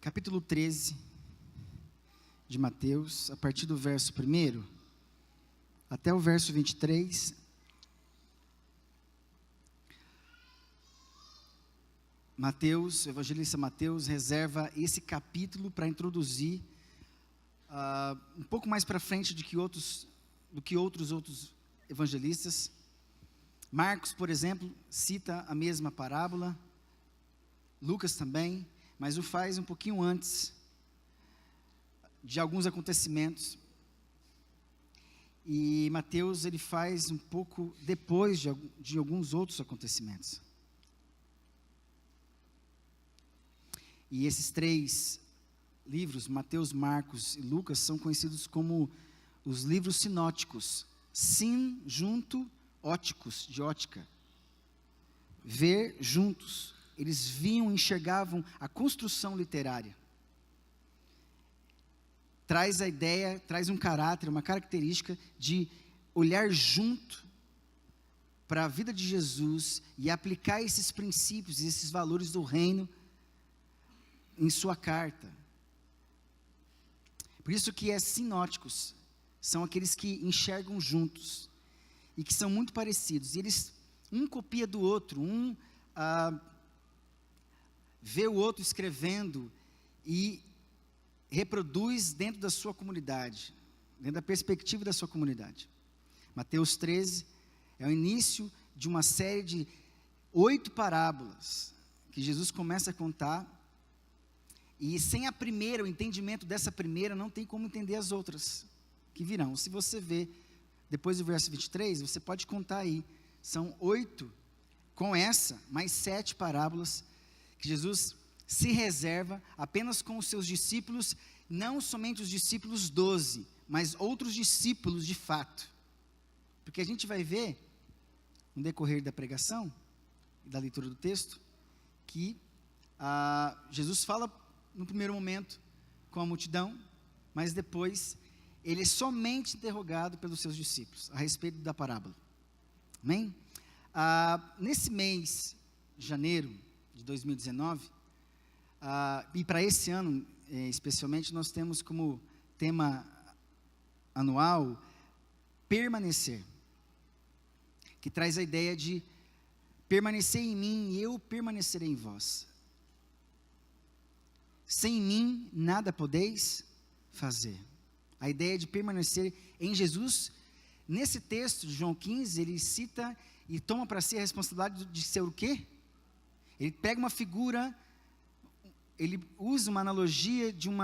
capítulo 13 de Mateus, a partir do verso 1 até o verso 23. Mateus, o evangelista Mateus, reserva esse capítulo para introduzir um pouco mais para frente do que outros evangelistas. Marcos, por exemplo, cita a mesma parábola, Lucas também, mas o faz um pouquinho antes de alguns acontecimentos. E Mateus, ele faz um pouco depois de alguns outros acontecimentos. E esses três livros, Mateus, Marcos e Lucas, são conhecidos como os livros sinóticos. Sin, junto, óticos, de ótica. Ver juntos. Eles viam, enxergavam a construção literária. Traz a ideia, traz um caráter, uma característica de olhar junto para a vida de Jesus e aplicar esses princípios, esses valores do reino em sua carta. Por isso que sinóticos são aqueles que enxergam juntos e que são muito parecidos. E eles, um copia do outro, vê o outro escrevendo e reproduz dentro da sua comunidade, dentro da perspectiva da sua comunidade. Mateus 13 é o início de uma série de 8 parábolas que Jesus começa a contar, e sem o entendimento dessa primeira, não tem como entender as outras que virão. Se você ver depois do verso 23, você pode contar aí, são 8, com essa, mais 7 parábolas, que Jesus se reserva apenas com os seus discípulos, não somente os discípulos 12, mas outros discípulos de fato. Porque a gente vai ver, no decorrer da pregação, da leitura do texto, que Jesus fala no primeiro momento com a multidão, mas depois ele é somente interrogado pelos seus discípulos, a respeito da parábola. Amém? Nesse mês, janeiro de 2019, e para esse ano, especialmente, nós temos como tema anual, permanecer, que traz a ideia de permanecer em mim e eu permanecerei em vós. Sem mim, nada podeis fazer. A ideia de permanecer em Jesus, nesse texto de João 15, ele cita e toma para si a responsabilidade de ser o quê? Ele pega uma figura, ele usa uma analogia de um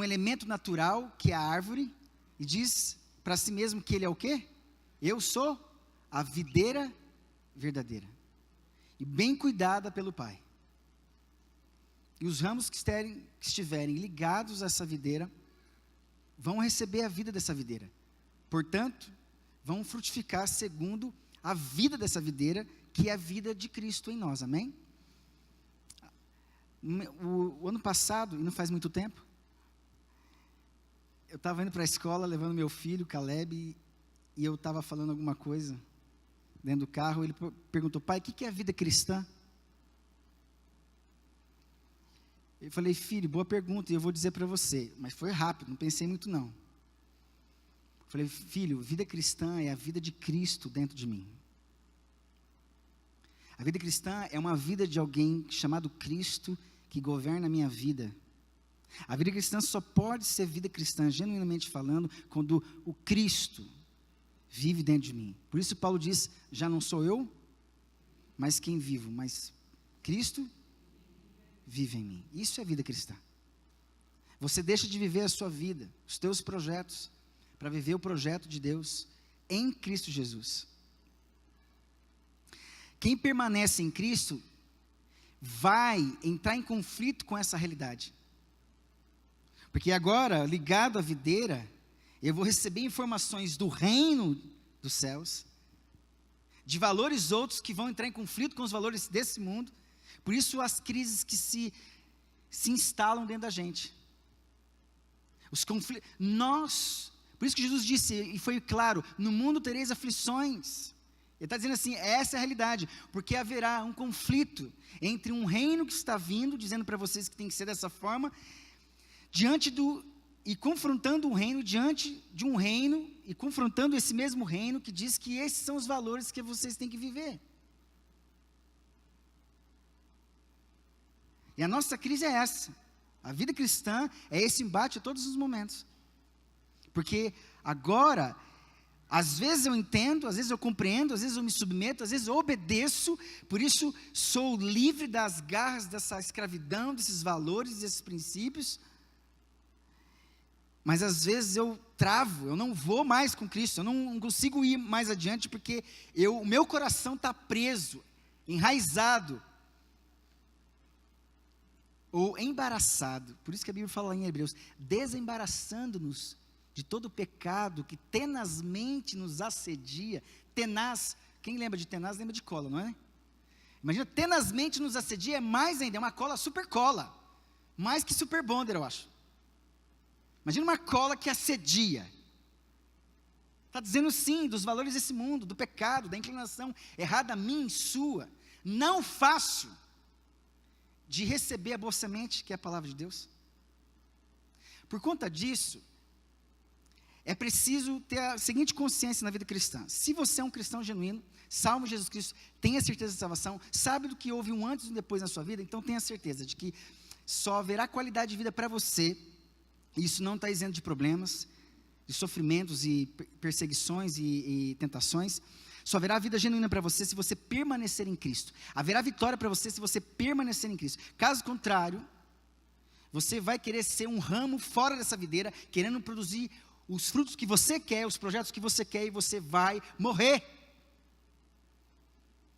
elemento natural, que é a árvore, e diz para si mesmo que ele é o quê? Eu sou a videira verdadeira, e bem cuidada pelo Pai. E os ramos que estiverem ligados a essa videira, vão receber a vida dessa videira. Portanto, vão frutificar segundo a vida dessa videira, que é a vida de Cristo em nós, amém? O ano passado, e não faz muito tempo, eu estava indo para a escola, levando meu filho, Caleb, e eu estava falando alguma coisa dentro do carro. Ele perguntou: pai, o que é a vida cristã? Eu falei: filho, boa pergunta, e eu vou dizer para você, mas foi rápido, não pensei muito não. Eu falei: filho, vida cristã é a vida de Cristo dentro de mim. A vida cristã é uma vida de alguém chamado Cristo, que governa a minha vida. A vida cristã só pode ser vida cristã, genuinamente falando, quando o Cristo vive dentro de mim. Por isso Paulo diz: já não sou eu, mas quem vivo, mas Cristo vive em mim. Isso é vida cristã. Você deixa de viver a sua vida, os teus projetos, para viver o projeto de Deus em Cristo Jesus. Quem permanece em Cristo vai entrar em conflito com essa realidade. Porque agora, ligado à videira, eu vou receber informações do reino dos céus, de valores outros que vão entrar em conflito com os valores desse mundo. Por isso as crises que se instalam dentro da gente. Os conflitos, por isso que Jesus disse, e foi claro: no mundo tereis aflições. Ele está dizendo assim, essa é a realidade, porque haverá um conflito entre um reino que está vindo, dizendo para vocês que tem que ser dessa forma, e confrontando um reino diante de um reino, e confrontando esse mesmo reino que diz que esses são os valores que vocês têm que viver. E a nossa crise é essa. A vida cristã é esse embate a todos os momentos. Porque agora, às vezes eu entendo, às vezes eu compreendo, às vezes eu me submeto, às vezes eu obedeço, por isso sou livre das garras dessa escravidão, desses valores, desses princípios. Mas às vezes eu travo, eu não vou mais com Cristo, eu não consigo ir mais adiante, porque o meu coração está preso, enraizado, ou embaraçado. Por isso que a Bíblia fala em Hebreus, desembaraçando-nos de todo o pecado que tenazmente nos assedia. Tenaz, quem lembra de tenaz, lembra de cola, não é? Imagina, tenazmente nos assedia, é mais ainda, é uma cola super cola, mais que super bonder, eu acho. Imagina uma cola que assedia. Está dizendo sim, dos valores desse mundo, do pecado, da inclinação errada minha e sua, não fácil de receber a boa semente, que é a palavra de Deus. Por conta disso, é preciso ter a seguinte consciência na vida cristã: se você é um cristão genuíno, salvo Jesus Cristo, tenha certeza da salvação, sabe do que houve um antes e um depois na sua vida, então tenha certeza de que só haverá qualidade de vida para você. Isso não está isento de problemas, de sofrimentos e perseguições e tentações. Só haverá vida genuína para você se você permanecer em Cristo. Haverá vitória para você se você permanecer em Cristo. Caso contrário, você vai querer ser um ramo fora dessa videira, querendo produzir os frutos que você quer, os projetos que você quer, e você vai morrer.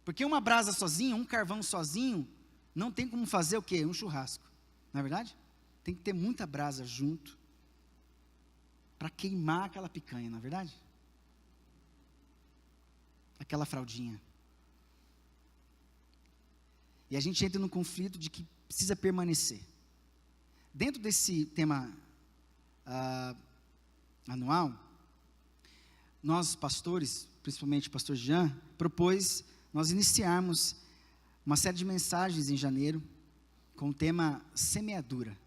Porque uma brasa sozinha, um carvão sozinho, não tem como fazer o quê? Um churrasco. Não é verdade? Tem que ter muita brasa junto para queimar aquela picanha, não é verdade? Aquela fraldinha. E a gente entra num conflito de que precisa permanecer. Dentro desse tema anual, nós pastores, principalmente o pastor Jean, propôs nós iniciarmos uma série de mensagens em janeiro com o tema semeadura.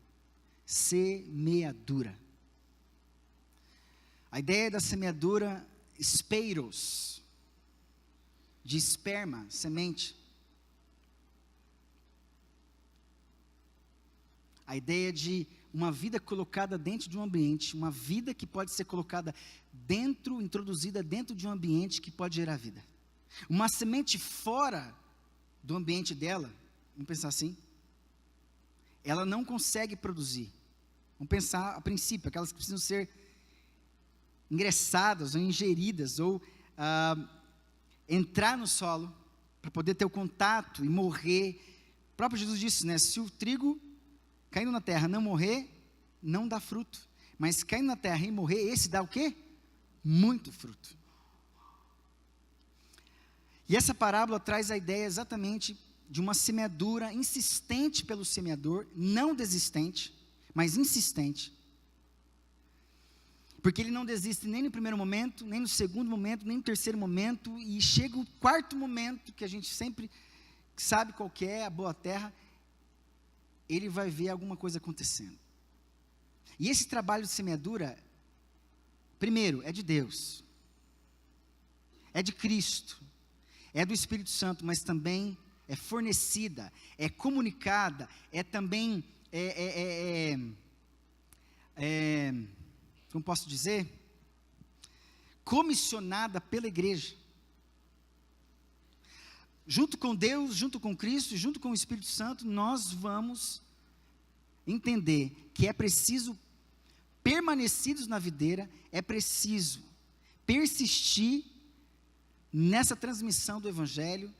Semeadura. A ideia da semeadura, speiros, de esperma, semente. A ideia de uma vida colocada dentro de um ambiente, uma vida que pode ser colocada dentro, introduzida dentro de um ambiente que pode gerar vida. Uma semente fora do ambiente dela, vamos pensar assim, ela não consegue produzir. Vamos pensar a princípio, aquelas que precisam ser ingressadas ou ingeridas, ou entrar no solo, para poder ter o contato e morrer. O próprio Jesus disse, né, se o trigo caindo na terra não morrer, não dá fruto. Mas caindo na terra e morrer, esse dá o quê? Muito fruto. E essa parábola traz a ideia exatamente de uma semeadura insistente pelo semeador, não desistente, mas insistente. Porque ele não desiste nem no primeiro momento, nem no segundo momento, nem no terceiro momento, e chega o quarto momento, que a gente sempre sabe qual que é, a boa terra, ele vai ver alguma coisa acontecendo. E esse trabalho de semeadura, primeiro, é de Deus, é de Cristo, é do Espírito Santo, mas também é fornecida, é comunicada, é também, como posso dizer, comissionada pela igreja. Junto com Deus, junto com Cristo, junto com o Espírito Santo, nós vamos entender que é preciso, permanecidos na videira, é preciso persistir nessa transmissão do Evangelho,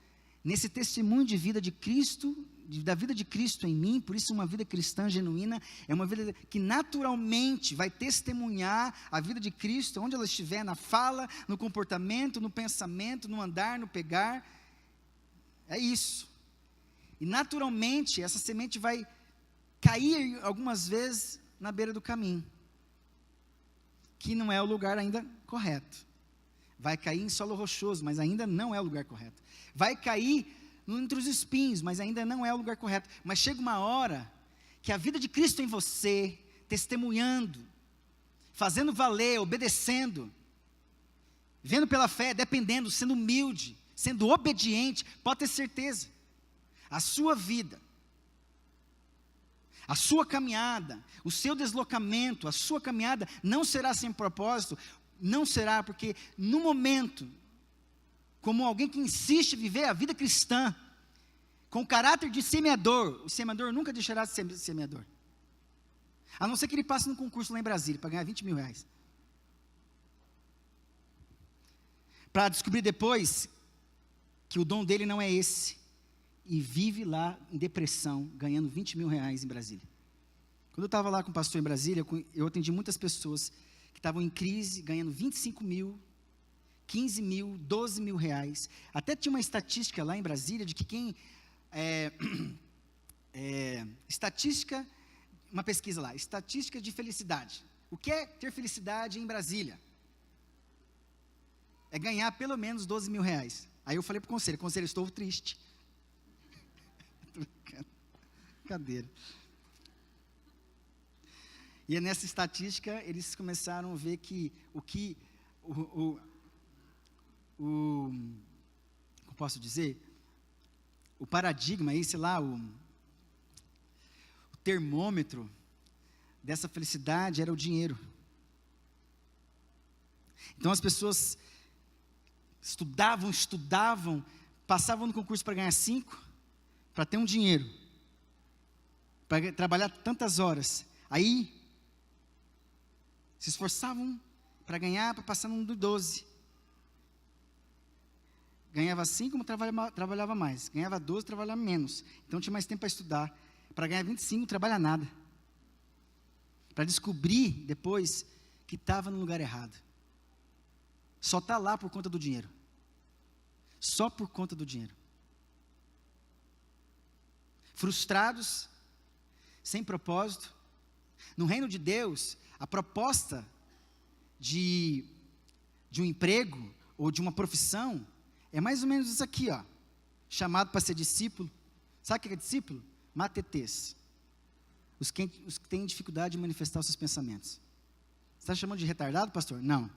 nesse testemunho de vida de Cristo, da vida de Cristo em mim. Por isso uma vida cristã genuína é uma vida que naturalmente vai testemunhar a vida de Cristo, onde ela estiver, na fala, no comportamento, no pensamento, no andar, no pegar. É isso. E naturalmente essa semente vai cair algumas vezes na beira do caminho, que não é o lugar ainda correto. Vai cair em solo rochoso, mas ainda não é o lugar correto. Vai cair entre os espinhos, mas ainda não é o lugar correto. Mas chega uma hora que a vida de Cristo em você, testemunhando, fazendo valer, obedecendo, vendo pela fé, dependendo, sendo humilde, sendo obediente, pode ter certeza, a sua vida, a sua caminhada, o seu deslocamento, a sua caminhada não será sem propósito, não será, porque no momento, como alguém que insiste em viver a vida cristã, com o caráter de semeador, o semeador nunca deixará de ser semeador, a não ser que ele passe num concurso lá em Brasília, para ganhar 20 mil reais, para descobrir depois, que o dom dele não é esse, e vive lá em depressão, ganhando 20 mil reais em Brasília. Quando eu estava lá com o pastor em Brasília, eu atendi muitas pessoas que estavam em crise, ganhando 25 mil, 15 mil, 12 mil reais. Até tinha uma estatística lá em Brasília, de que estatística, uma pesquisa lá, estatística de felicidade. O que é ter felicidade em Brasília? É ganhar pelo menos 12 mil reais. Aí eu falei para o conselho, estou triste. Brincadeira. E é nessa estatística, eles começaram a ver que como posso dizer, o paradigma aí, sei lá, o termômetro dessa felicidade era o dinheiro. Então as pessoas estudavam, passavam no concurso para ganhar 5, para ter um dinheiro, para trabalhar tantas horas, aí se esforçavam para ganhar, para passar no 12, ganhava 5, trabalhava mais, ganhava 12, trabalhava menos, então tinha mais tempo para estudar, para ganhar 25, não trabalha nada, para descobrir depois que estava no lugar errado, só está lá por conta do dinheiro, só por conta do dinheiro, frustrados, sem propósito. No reino de Deus, a proposta de um emprego, ou de uma profissão, é mais ou menos isso aqui, ó, chamado para ser discípulo. Sabe o que é discípulo? Matetês, os que têm dificuldade de manifestar os seus pensamentos. Você está chamando de retardado, pastor? Não,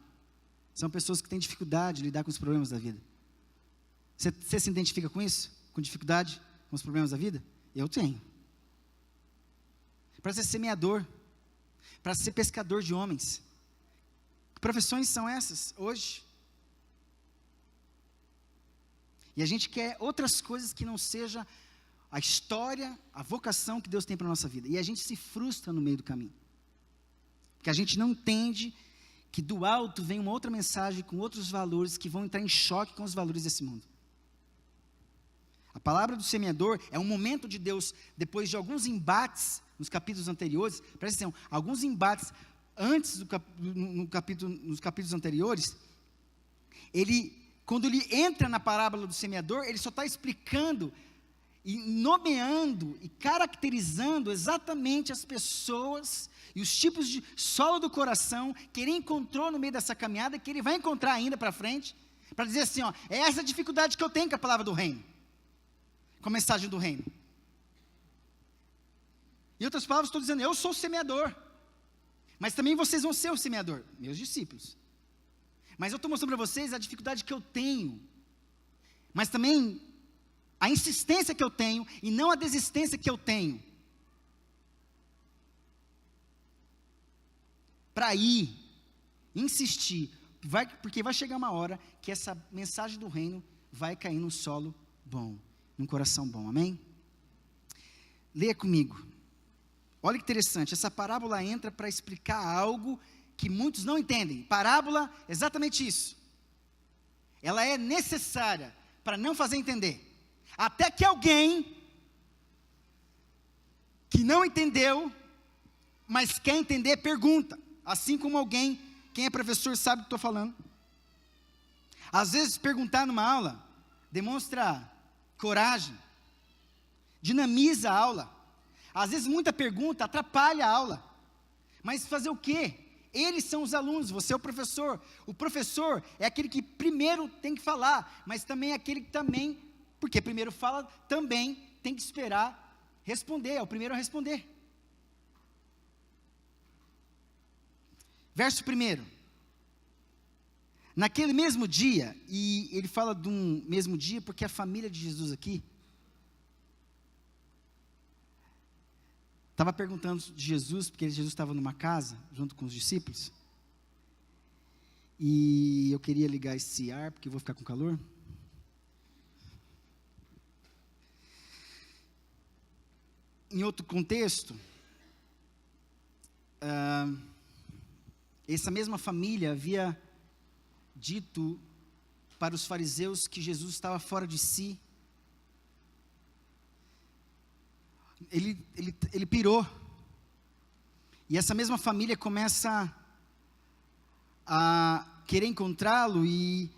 são pessoas que têm dificuldade de lidar com os problemas da vida. Você se identifica com isso? Com dificuldade com os problemas da vida? Eu tenho. Para ser semeador, para ser pescador de homens. Que profissões são essas hoje? E a gente quer outras coisas que não seja a história, a vocação que Deus tem para a nossa vida. E a gente se frustra no meio do caminho. Porque a gente não entende que do alto vem uma outra mensagem com outros valores que vão entrar em choque com os valores desse mundo. A palavra do semeador é um momento de Deus, depois de alguns embates nos capítulos anteriores, presta atenção, alguns embates antes nos capítulos anteriores, quando ele entra na parábola do semeador, ele só está explicando, e nomeando, e caracterizando exatamente as pessoas, e os tipos de solo do coração, que ele encontrou no meio dessa caminhada, que ele vai encontrar ainda para frente, para dizer assim, ó, é essa dificuldade que eu tenho com a palavra do reino, com a mensagem do reino. Em outras palavras, estou dizendo, eu sou o semeador, mas também vocês vão ser o semeador, meus discípulos. Mas eu estou mostrando para vocês a dificuldade que eu tenho, mas também a insistência que eu tenho, e não a desistência que eu tenho, para ir, insistir, porque vai chegar uma hora, que essa mensagem do reino, vai cair num solo bom, num coração bom, amém? Leia comigo. Olha que interessante, essa parábola entra para explicar algo que muitos não entendem. Parábola, exatamente isso. Ela é necessária para não fazer entender. Até que alguém que não entendeu, mas quer entender, pergunta. Assim como alguém, quem é professor sabe o que estou falando. Às vezes perguntar numa aula, demonstra coragem, dinamiza a aula. Às vezes muita pergunta atrapalha a aula, mas fazer o quê? Eles são os alunos, você é o professor. O professor é aquele que primeiro tem que falar, mas também é aquele que também, porque primeiro fala, também tem que esperar responder, é o primeiro a responder. Verso 1. Naquele mesmo dia, e ele fala de um mesmo dia porque a família de Jesus aqui estava perguntando de Jesus, porque Jesus estava numa casa, junto com os discípulos, e eu queria ligar esse ar, porque eu vou ficar com calor. Em outro contexto, essa mesma família havia dito para os fariseus que Jesus estava fora de si. Ele pirou, e essa mesma família começa a querer encontrá-lo, e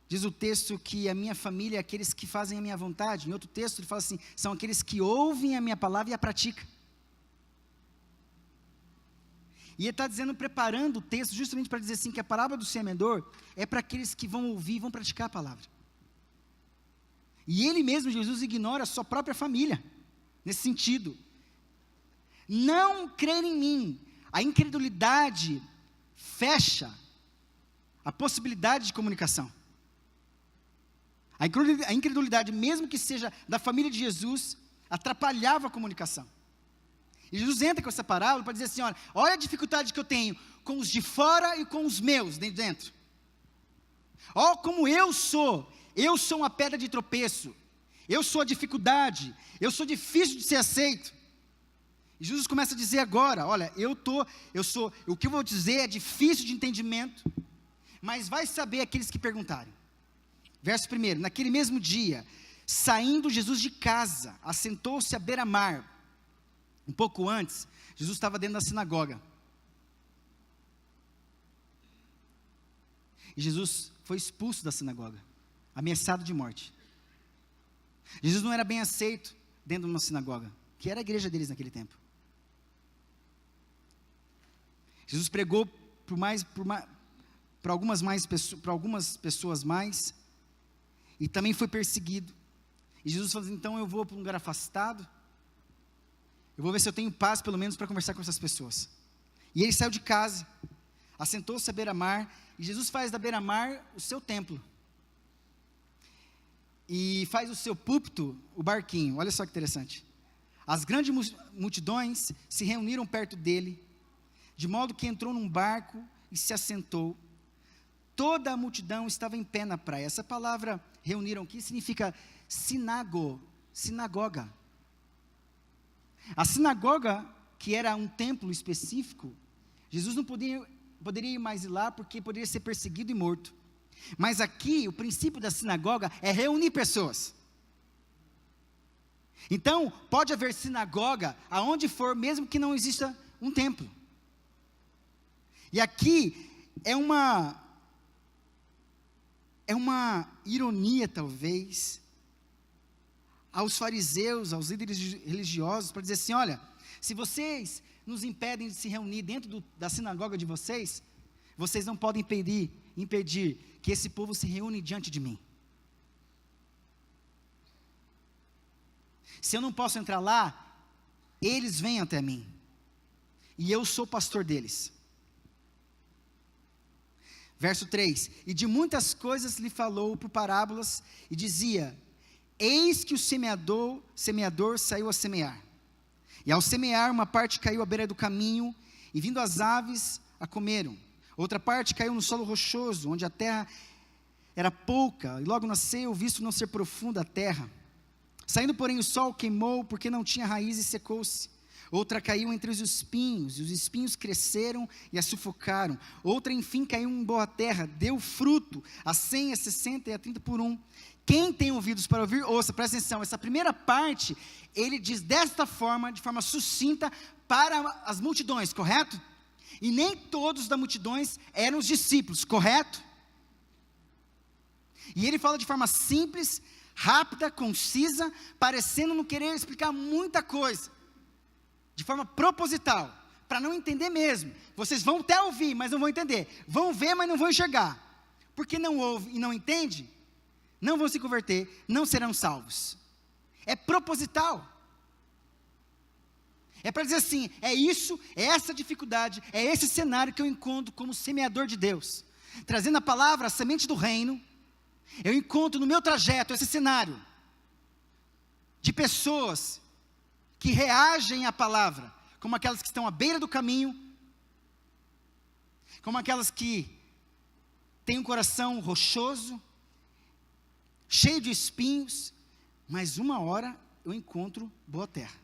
diz o texto que a minha família é aqueles que fazem a minha vontade. Em outro texto ele fala assim, são aqueles que ouvem a minha palavra e a praticam. E ele está dizendo, preparando o texto justamente para dizer assim, que a parábola do semeador é para aqueles que vão ouvir e vão praticar a palavra. E ele mesmo, Jesus, ignora a sua própria família, nesse sentido. Não crer em mim. A incredulidade fecha a possibilidade de comunicação. A incredulidade, mesmo que seja da família de Jesus, atrapalhava a comunicação. E Jesus entra com essa parábola para dizer assim, olha a dificuldade que eu tenho com os de fora e com os meus dentro. Olha como eu sou uma pedra de tropeço, eu sou a dificuldade, eu sou difícil de ser aceito. E Jesus começa a dizer agora, olha, o que eu vou dizer é difícil de entendimento, mas vai saber aqueles que perguntarem. Verso 1, naquele mesmo dia, saindo Jesus de casa, assentou-se à beira-mar. Um pouco antes, Jesus estava dentro da sinagoga. E Jesus foi expulso da sinagoga, ameaçado de morte. Jesus não era bem aceito dentro de uma sinagoga, que era a igreja deles naquele tempo. Jesus pregou para algumas pessoas mais, e também foi perseguido. E Jesus falou assim, então eu vou para um lugar afastado, eu vou ver se eu tenho paz, pelo menos, para conversar com essas pessoas. E ele saiu de casa, assentou-se à beira-mar, e Jesus faz da beira-mar o seu templo. E faz o seu púlpito, o barquinho. Olha só que interessante. As grandes multidões se reuniram perto dele, de modo que entrou num barco e se assentou. Toda a multidão estava em pé na praia. Essa palavra reuniram aqui significa sinagoga. A sinagoga, que era um templo específico, Jesus não poderia ir mais lá porque poderia ser perseguido e morto. Mas aqui, o princípio da sinagoga é reunir pessoas. Então, pode haver sinagoga aonde for, mesmo que não exista um templo. E aqui é uma ironia, talvez, aos fariseus, aos líderes religiosos, para dizer assim, olha, se vocês nos impedem de se reunir dentro da sinagoga de vocês, vocês não podem impedir que esse povo se reúne diante de mim. Se eu não posso entrar lá, eles vêm até mim, e eu sou pastor deles. Verso 3, e de muitas coisas lhe falou por parábolas, e dizia, eis que o semeador saiu a semear. E ao semear, uma parte caiu à beira do caminho, e vindo as aves, a comeram. Outra parte caiu no solo rochoso, onde a terra era pouca, e logo nasceu, visto não ser profunda a terra. Saindo, porém, o sol queimou, porque não tinha raiz e secou-se. Outra caiu entre os espinhos, e os espinhos cresceram e a sufocaram. Outra, enfim, caiu em boa terra, deu fruto, a 100, a 60 e a 30 por 1. Quem tem ouvidos para ouvir, ouça, presta atenção. Essa primeira parte, ele diz desta forma, de forma sucinta, para as multidões, correto? E nem todos da multidões eram os discípulos, correto? E ele fala de forma simples, rápida, concisa, parecendo não querer explicar muita coisa. De forma proposital, para não entender mesmo. Vocês vão até ouvir, mas não vão entender. Vão ver, mas não vão enxergar. Porque não ouvem e não entendem, não vão se converter, não serão salvos. É proposital. É para dizer assim, é isso, é essa dificuldade, é esse cenário que eu encontro como semeador de Deus. Trazendo a palavra, a semente do reino, eu encontro no meu trajeto esse cenário de pessoas que reagem à palavra, como aquelas que estão à beira do caminho, como aquelas que têm um coração rochoso, cheio de espinhos, mas uma hora eu encontro boa terra.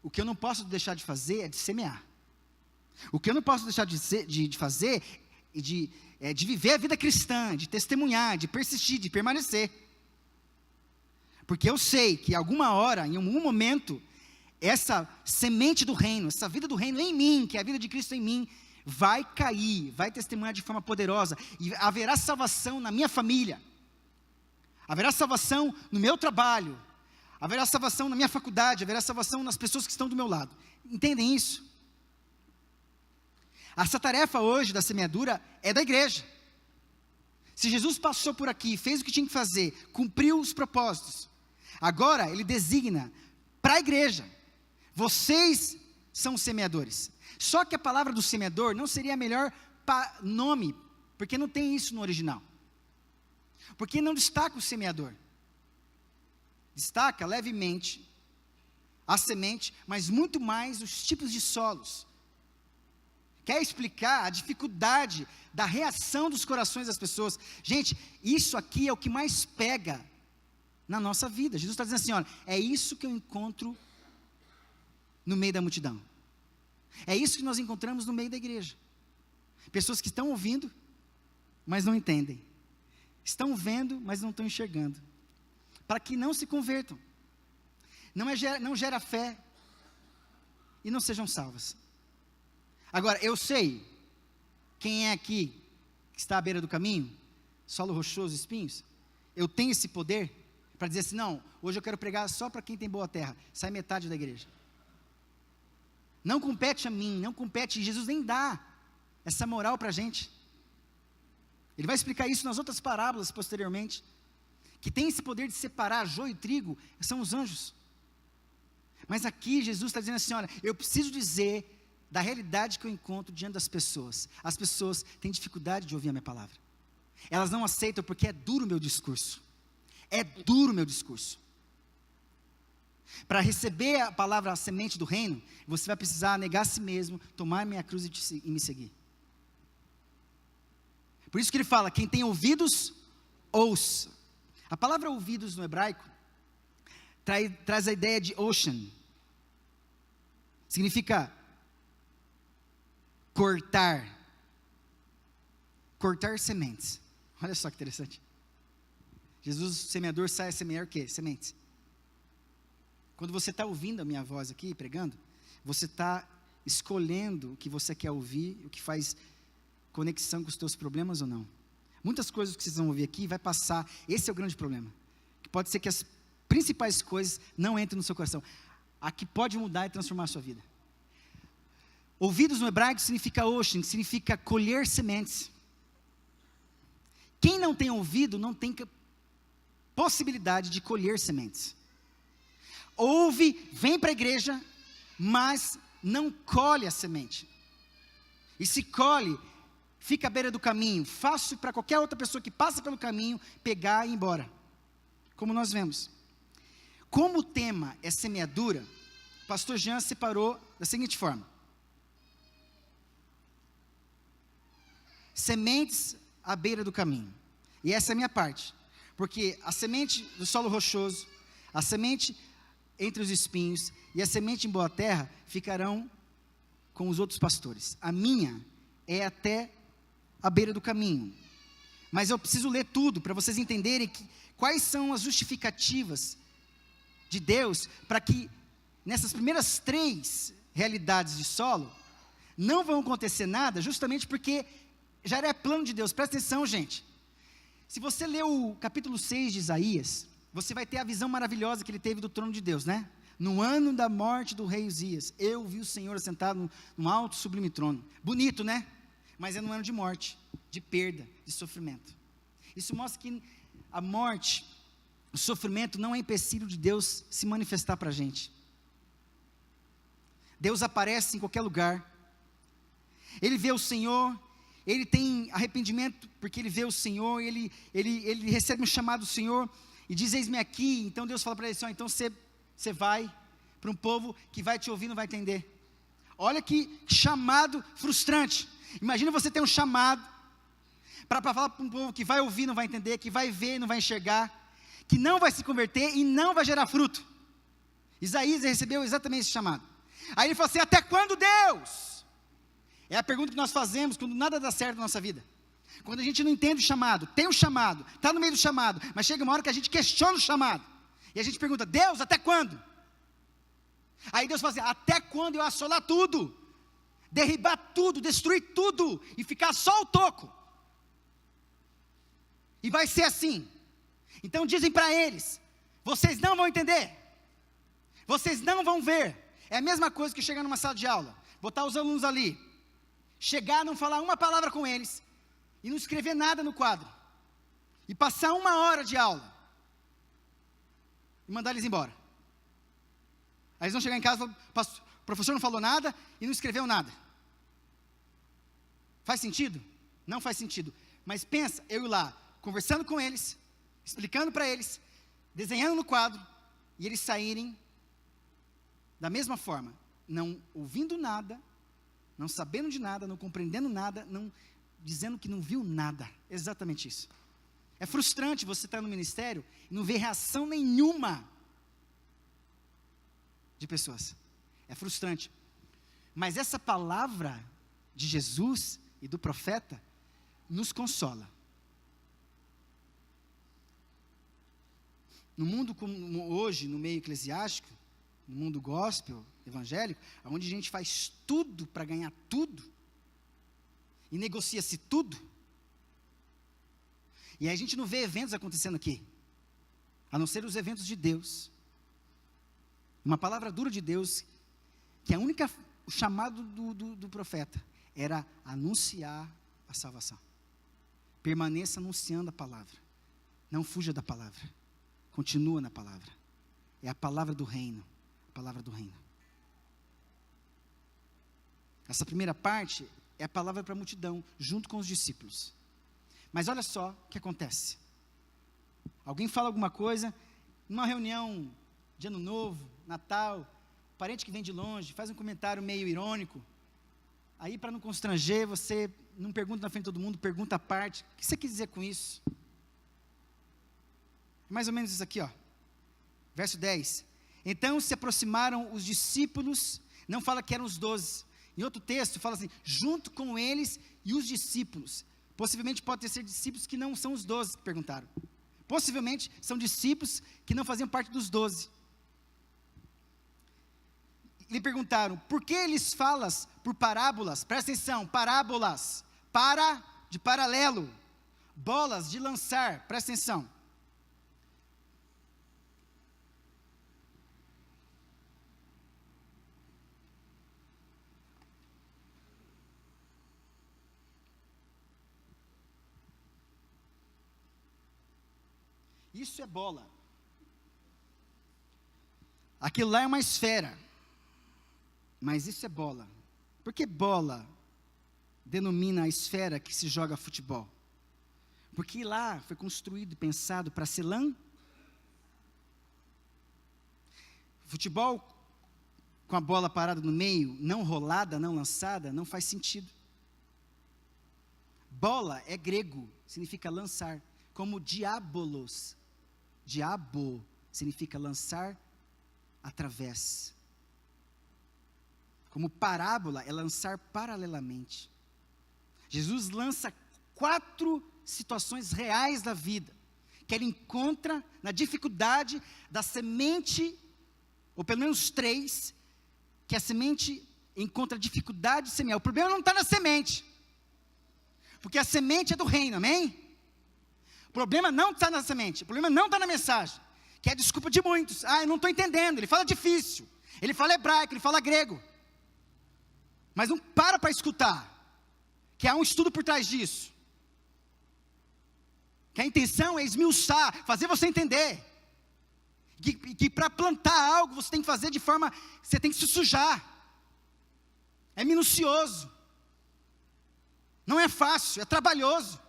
O que eu não posso deixar de fazer é de semear. O que eu não posso deixar de fazer é de viver a vida cristã, de testemunhar, de persistir, de permanecer. Porque eu sei que alguma hora, em algum momento, essa semente do reino, essa vida do reino em mim, que é a vida de Cristo em mim, vai cair, vai testemunhar de forma poderosa, e haverá salvação na minha família, haverá salvação no meu trabalho, haverá salvação na minha faculdade, haverá salvação nas pessoas que estão do meu lado. Entendem isso? Essa tarefa hoje da semeadura é da igreja. Se Jesus passou por aqui, fez o que tinha que fazer, cumpriu os propósitos, agora ele designa para a igreja, vocês são os semeadores. Só que a palavra do semeador não seria melhor nome, porque não tem isso no original. Porque não destaca o semeador. Destaca levemente a semente, mas muito mais os tipos de solos. Quer explicar a dificuldade da reação dos corações das pessoas. Gente, isso aqui é o que mais pega na nossa vida. Jesus está dizendo assim, olha, é isso que eu encontro no meio da multidão. É isso que nós encontramos no meio da igreja. Pessoas que estão ouvindo, mas não entendem. Estão vendo, mas não estão enxergando. Para que não se convertam. Não gera fé. E não sejam salvas. Agora, eu sei, quem é aqui, que está à beira do caminho, solo rochoso, espinhos, eu tenho esse poder, para dizer assim, não, hoje eu quero pregar só para quem tem boa terra, sai metade da igreja. Não compete a mim, não compete, Jesus nem dá essa moral para a gente. Ele vai explicar isso nas outras parábolas posteriormente, que tem esse poder de separar joio e trigo, são os anjos. Mas aqui Jesus está dizendo assim, olha, eu preciso dizer da realidade que eu encontro diante das pessoas. As pessoas têm dificuldade de ouvir a minha palavra. Elas não aceitam porque é duro o meu discurso. É duro o meu discurso. Para receber a palavra, a semente do reino, você vai precisar negar a si mesmo, tomar minha cruz e me seguir. Por isso que ele fala, quem tem ouvidos, ouça. A palavra ouvidos no hebraico traz a ideia de ocean. Significa cortar sementes. Olha só que interessante. Jesus, o semeador, sai a semear o quê? Sementes. Quando você está ouvindo a minha voz aqui, pregando, você está escolhendo o que você quer ouvir, o que faz conexão com os teus problemas ou não. Muitas coisas que vocês vão ouvir aqui vai passar, esse é o grande problema. Que pode ser que as principais coisas não entrem no seu coração. A que pode mudar e transformar a sua vida. Ouvidos no hebraico significa ocean, significa colher sementes. Quem não tem ouvido não tem possibilidade de colher sementes. Ouve, vem para a igreja, mas não colhe a semente. E se colhe, fica à beira do caminho, fácil para qualquer outra pessoa que passa pelo caminho, pegar e ir embora. Como nós vemos. Como o tema é semeadura, o pastor Jean separou da seguinte forma. Sementes à beira do caminho. E essa é a minha parte. Porque a semente do solo rochoso, a semente entre os espinhos e a semente em boa terra ficarão com os outros pastores. A minha é até a beira do caminho. Mas eu preciso ler tudo para vocês entenderem quais são as justificativas de Deus para que nessas primeiras 3 realidades de solo não vão acontecer nada, justamente porque já era plano de Deus. Presta atenção, gente. Se você ler o capítulo 6 de Isaías, você vai ter a visão maravilhosa que ele teve do trono de Deus, né? no ano da morte do rei Uzias, eu vi o Senhor assentado num alto sublime trono. Bonito, né? Mas é no ano de morte, de perda, de sofrimento. Isso mostra que a morte, o sofrimento não é empecilho de Deus se manifestar para a gente. Deus aparece em qualquer lugar. Ele vê o Senhor, ele tem arrependimento porque ele vê o Senhor, ele recebe um chamado do Senhor e diz: eis-me aqui. Então Deus fala para ele assim: então você vai para um povo que vai te ouvir e não vai entender. Olha que chamado frustrante. Imagina você ter um chamado para falar para um povo que vai ouvir e não vai entender, que vai ver e não vai enxergar, que não vai se converter e não vai gerar fruto. Isaías recebeu exatamente esse chamado. Aí ele falou assim: até quando, Deus? É a pergunta que nós fazemos quando nada dá certo na nossa vida. Quando a gente não entende o chamado, tem o chamado, está no meio do chamado, mas chega uma hora que a gente questiona o chamado. E a gente pergunta: Deus, até quando? Aí Deus fala assim: até quando eu assolar tudo, derribar tudo, destruir tudo, e ficar só o toco? E vai ser assim. Então dizem para eles: vocês não vão entender, vocês não vão ver. É a mesma coisa que chegar numa sala de aula, botar os alunos ali, chegar, não falar uma palavra com eles, e não escrever nada no quadro, e passar 1 hora de aula, e mandar eles embora. Aí eles vão chegar em casa e falar: o professor não falou nada, e não escreveu nada. Faz sentido? Não faz sentido. Mas pensa, eu ir lá, conversando com eles, explicando para eles, desenhando no quadro, e eles saírem da mesma forma, não ouvindo nada, não sabendo de nada, não compreendendo nada, não dizendo que não viu nada. Exatamente isso. É frustrante você estar no ministério e não ver reação nenhuma de pessoas. É frustrante. Mas essa palavra de Jesus e do profeta nos consola. No mundo como hoje, no meio eclesiástico, no mundo gospel, evangélico, onde a gente faz tudo para ganhar tudo, e negocia-se tudo, e aí a gente não vê eventos acontecendo aqui, a não ser os eventos de Deus. Uma palavra dura de Deus, que o chamado do profeta era anunciar a salvação. Permaneça anunciando a palavra, não fuja da palavra, continua na palavra. É a palavra do reino, a palavra do reino. Essa primeira parte é a palavra para a multidão, junto com os discípulos. Mas olha só o que acontece. Alguém fala alguma coisa, numa reunião de ano novo, Natal, parente que vem de longe, faz um comentário meio irônico. Aí, para não constranger, você não pergunta na frente de todo mundo, pergunta à parte: o que você quis dizer com isso? Mais ou menos isso aqui, ó. Verso 10. Então se aproximaram os discípulos, não fala que eram os 12. Em outro texto fala assim: junto com eles e os discípulos. Possivelmente pode ser discípulos que não são os 12 que perguntaram. Possivelmente são discípulos que não faziam parte dos 12. Lhe perguntaram: por que eles falas por parábolas? Presta atenção, parábolas, de paralelo, bolas de lançar, presta atenção. Isso é bola. Aquilo lá é uma esfera. Mas isso é bola. Por que bola denomina a esfera que se joga futebol? Porque lá foi construído e pensado para ser lã. Futebol com a bola parada no meio, não rolada, não lançada, não faz sentido. Bola é grego, significa lançar, como diabolos. Diabo significa lançar através. Como parábola é lançar paralelamente. Jesus lança 4 situações reais da vida, que ele encontra na dificuldade da semente, ou pelo menos 3, que a semente encontra dificuldade de semear. O problema não está na semente, porque a semente é do reino, amém? O problema não está na semente, o problema não está na mensagem. que é a desculpa de muitos. Eu não estou entendendo, ele fala difícil, ele fala hebraico, ele fala grego. Mas não para escutar, que há um estudo por trás disso. Que a intenção é esmiuçar, fazer você entender. Que para plantar algo, você tem que fazer de forma, você tem que se sujar. É minucioso. Não é fácil, é trabalhoso.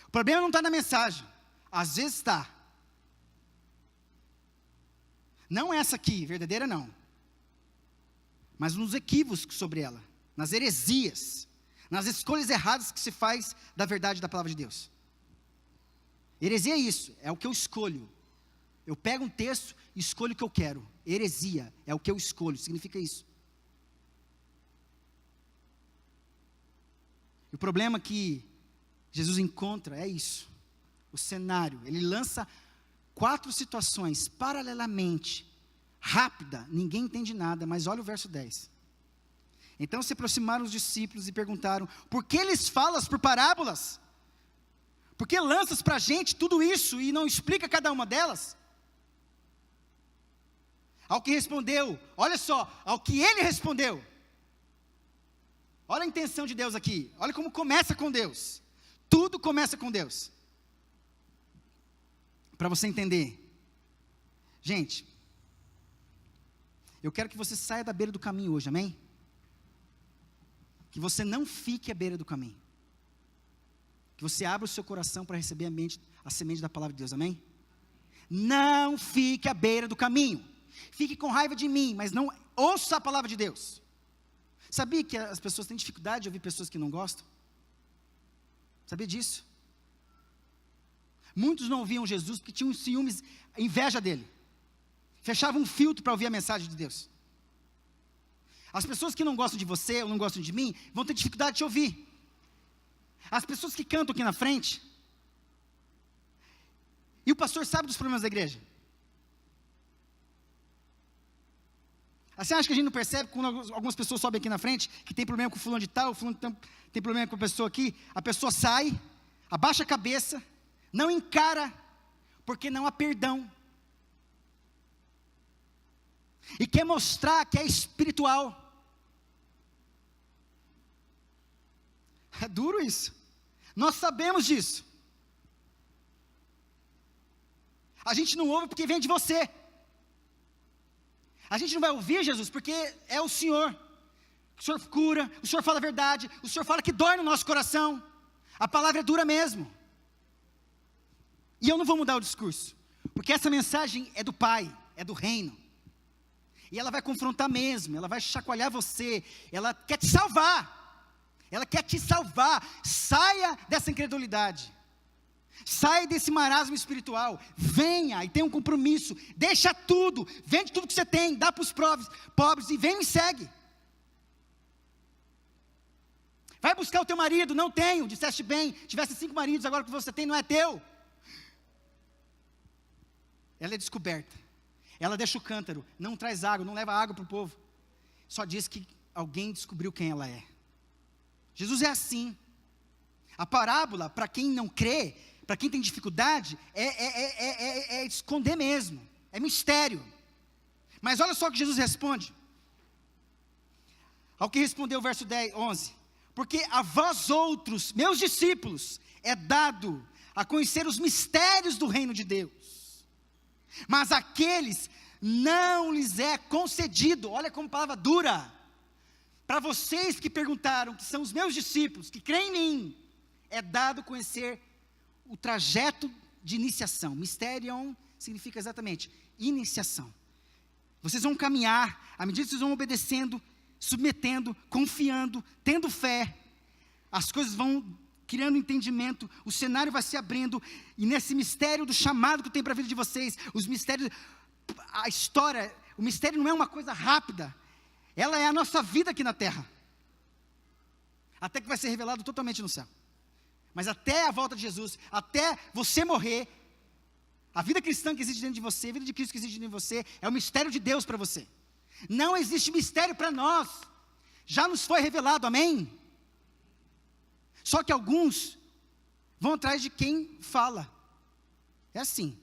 O problema não está na mensagem. Às vezes está. Não essa aqui, verdadeira não. Mas nos equívocos sobre ela. Nas heresias. Nas escolhas erradas que se faz da verdade da palavra de Deus. Heresia é isso, é o que eu escolho. Eu pego um texto e escolho o que eu quero. Heresia é o que eu escolho, significa isso. E o problema que Jesus encontra é isso. O cenário, ele lança 4 situações paralelamente, rápida, ninguém entende nada, mas olha o verso 10. Então se aproximaram os discípulos e perguntaram: por que eles falas por parábolas? Por que lanças para a gente tudo isso e não explica cada uma delas? Ao que respondeu, olha só, ao que ele respondeu. Olha a intenção de Deus aqui, olha como começa com Deus. Tudo começa com Deus. Para você entender. Gente, eu quero que você saia da beira do caminho hoje, amém? Que você não fique à beira do caminho. Que você abra o seu coração para receber a semente da palavra de Deus, amém? Não fique à beira do caminho. Fique com raiva de mim, mas não ouça a palavra de Deus. Sabia que as pessoas têm dificuldade de ouvir pessoas que não gostam? Sabia disso? Muitos não ouviam Jesus porque tinham ciúmes, inveja dele. Fechavam um filtro para ouvir a mensagem de Deus. As pessoas que não gostam de você ou não gostam de mim vão ter dificuldade de te ouvir. As pessoas que cantam aqui na frente, e o pastor sabe dos problemas da igreja. Você acha que a gente não percebe quando algumas pessoas sobem aqui na frente, que tem problema com o fulano de tal, o fulano tem problema com a pessoa aqui, a pessoa sai, abaixa a cabeça, não encara, porque não há perdão. E quer mostrar que é espiritual. É duro isso. Nós sabemos disso. A gente não ouve porque vem de você. A gente não vai ouvir Jesus porque é o Senhor. O Senhor cura, o Senhor fala a verdade, o Senhor fala que dói no nosso coração. A palavra é dura mesmo. E eu não vou mudar o discurso, porque essa mensagem é do Pai, é do reino. E ela vai confrontar mesmo, ela vai chacoalhar você, ela quer te salvar. Ela quer te salvar. Saia dessa incredulidade. Saia desse marasmo espiritual. Venha e tenha um compromisso. Deixa tudo. Vende tudo que você tem. Dá para os pobres e vem e me segue. Vai buscar o teu marido. Não tenho. Disseste bem. Tivesse 5 maridos, agora o que você tem não é teu. Ela é descoberta. Ela deixa o cântaro. Não traz água. Não leva água para o povo. Só diz que alguém descobriu quem ela é. Jesus é assim. A parábola, para quem não crê, para quem tem dificuldade, é esconder mesmo. É mistério. Mas olha só o que Jesus responde. Ao que respondeu o verso 11. Porque a vós outros, meus discípulos, é dado a conhecer os mistérios do reino de Deus. Mas aqueles não lhes é concedido. Olha como palavra dura. Para vocês que perguntaram, que são os meus discípulos, que creem em mim, é dado conhecer o trajeto de iniciação. Mysterion significa exatamente iniciação. Vocês vão caminhar, à medida que vocês vão obedecendo, submetendo, confiando, tendo fé, as coisas vão criando entendimento, o cenário vai se abrindo, e nesse mistério do chamado que tem para a vida de vocês, os mistérios, a história, o mistério não é uma coisa rápida, ela é a nossa vida aqui na terra, até que vai ser revelado totalmente no céu. Mas até a volta de Jesus, até você morrer, a vida cristã que existe dentro de você, a vida de Cristo que existe dentro de você, é o mistério de Deus para você. Não existe mistério para nós, já nos foi revelado, amém? Só que alguns vão atrás de quem fala. É assim.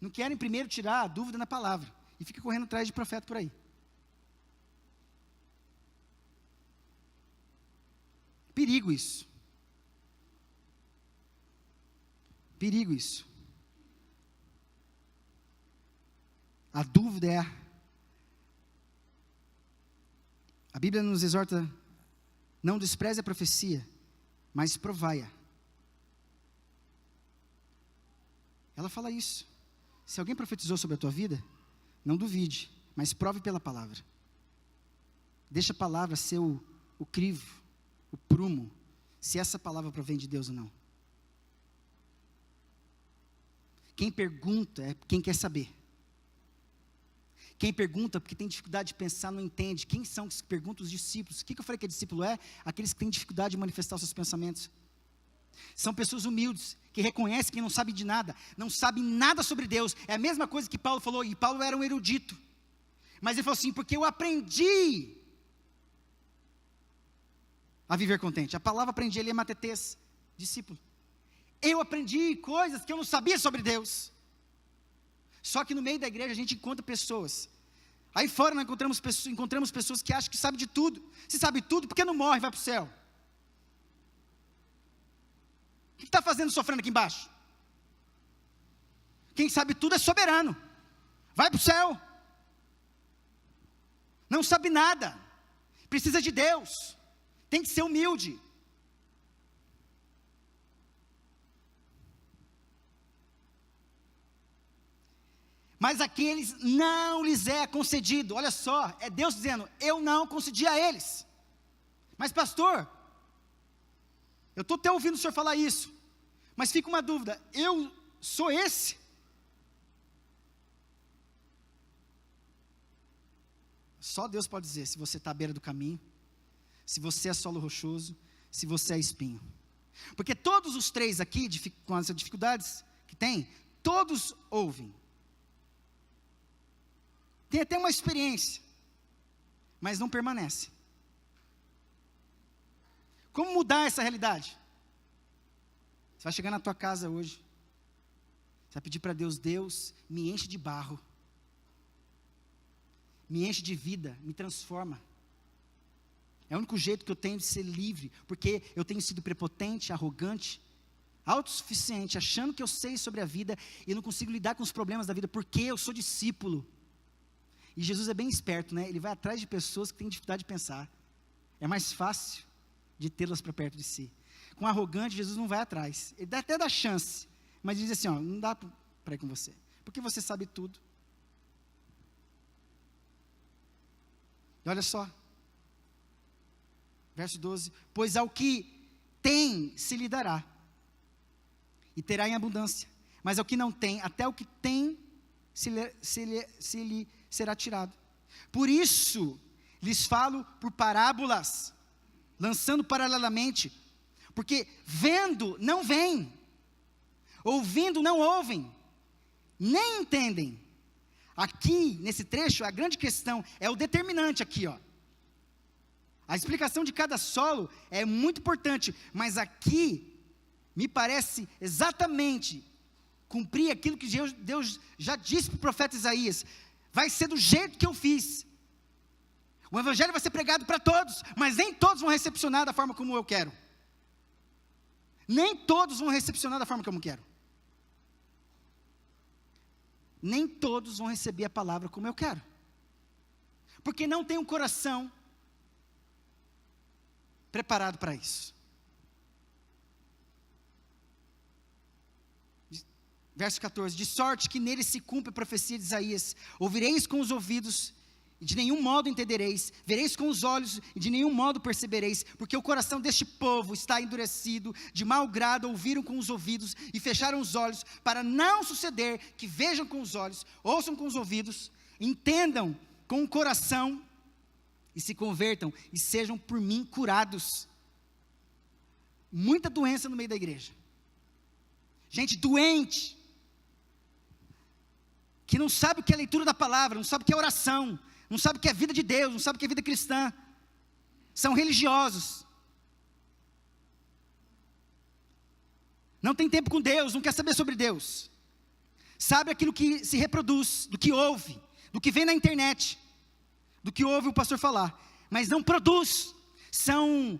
Não querem primeiro tirar a dúvida na palavra. E fica correndo atrás de profeta por aí. Perigo isso. Perigo isso. A dúvida é a Bíblia nos exorta, não despreze a profecia, mas provai-a. Ela fala isso. Se alguém profetizou sobre a tua vida, não duvide, mas prove pela palavra. Deixa a palavra ser o crivo, o prumo, se essa palavra provém de Deus ou não. Quem pergunta é quem quer saber. Quem pergunta porque tem dificuldade de pensar, não entende. Quem são os que perguntam? Os discípulos. O que eu falei que discípulo é? Aqueles que têm dificuldade de manifestar os seus pensamentos. São pessoas humildes, que reconhecem que não sabem de nada, não sabem nada sobre Deus. É a mesma coisa que Paulo falou, e Paulo era um erudito. Mas ele falou assim, porque eu aprendi a viver contente. A palavra aprendi, ele é matetês, discípulo. Eu aprendi coisas que eu não sabia sobre Deus. Só que no meio da igreja a gente encontra pessoas. Aí fora nós encontramos pessoas que acham que sabem de tudo. Se sabe tudo, por que não morre e vai para o céu? O que está fazendo sofrendo aqui embaixo? Quem sabe tudo é soberano. Vai para o céu. Não sabe nada. Precisa de Deus. Tem que ser humilde. Mas aqueles não lhes é concedido. Olha só, é Deus dizendo, eu não concedi a eles. Mas pastor, eu estou até ouvindo o senhor falar isso, mas fica uma dúvida, eu sou esse? Só Deus pode dizer, se você está à beira do caminho, se você é solo rochoso, se você é espinho. Porque todos os três aqui, com as dificuldades que tem, todos ouvem. Tem até uma experiência, mas não permanece. Como mudar essa realidade? Você vai chegar na tua casa hoje, você vai pedir para Deus, Deus, me enche de barro, me enche de vida, me transforma. É o único jeito que eu tenho de ser livre, porque eu tenho sido prepotente, arrogante, autossuficiente, achando que eu sei sobre a vida, e não consigo lidar com os problemas da vida, porque eu sou discípulo. E Jesus é bem esperto, né? Ele vai atrás de pessoas que têm dificuldade de pensar. É mais fácil de tê-las para perto de si. Com arrogante, Jesus não vai atrás. Ele até dá chance, mas diz assim, ó, não dá para ir com você, porque você sabe tudo. E olha só, verso 12, pois ao que tem se lhe dará, e terá em abundância, mas ao que não tem, até o que tem se lhe será tirado. Por isso, lhes falo por parábolas, lançando paralelamente, porque vendo não veem, ouvindo não ouvem, nem entendem. Aqui, nesse trecho, a grande questão é o determinante aqui, ó. A explicação de cada solo é muito importante, mas aqui, me parece exatamente cumprir aquilo que Deus já disse para o profeta Isaías. Vai ser do jeito que eu fiz. O evangelho vai ser pregado para todos, mas nem todos vão recepcionar da forma como eu quero. Nem todos vão recepcionar da forma como eu quero. Nem todos vão receber a palavra como eu quero. Porque não tem um coração preparado para isso. Verso 14, de sorte que nele se cumpre a profecia de Isaías, ouvireis com os ouvidos, e de nenhum modo entendereis, vereis com os olhos, e de nenhum modo percebereis, porque o coração deste povo está endurecido, de mau grado ouviram com os ouvidos, e fecharam os olhos, para não suceder que vejam com os olhos, ouçam com os ouvidos, entendam com o coração, e se convertam, e sejam por mim curados. Muita doença no meio da igreja, gente doente, que não sabe o que é a leitura da palavra, não sabe o que é oração, não sabe o que é a vida de Deus, não sabe o que é a vida cristã, são religiosos, Não tem tempo com Deus, não quer saber sobre Deus. Sabe aquilo que se reproduz, do que ouve, do que vem na internet, do que ouve o pastor falar, mas não produz. São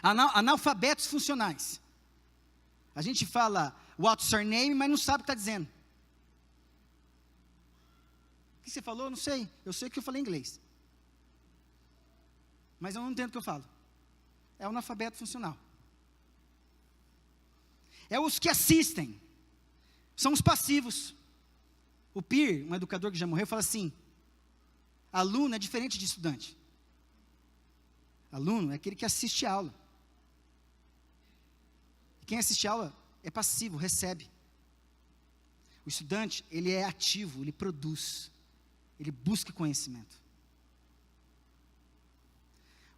analfabetos funcionais. A gente fala what's your name, mas não sabe o que está dizendo. O que você falou? Não sei. Eu sei que eu falei inglês, mas eu não entendo o que eu falo. É o analfabeto funcional. É os que assistem. São os passivos. O Peer, um educador que já morreu, fala assim: aluno é diferente de estudante. Aluno é aquele que assiste a aula. Quem assiste a aula é passivo, recebe. O estudante, ele é ativo, ele produz. Ele busca conhecimento.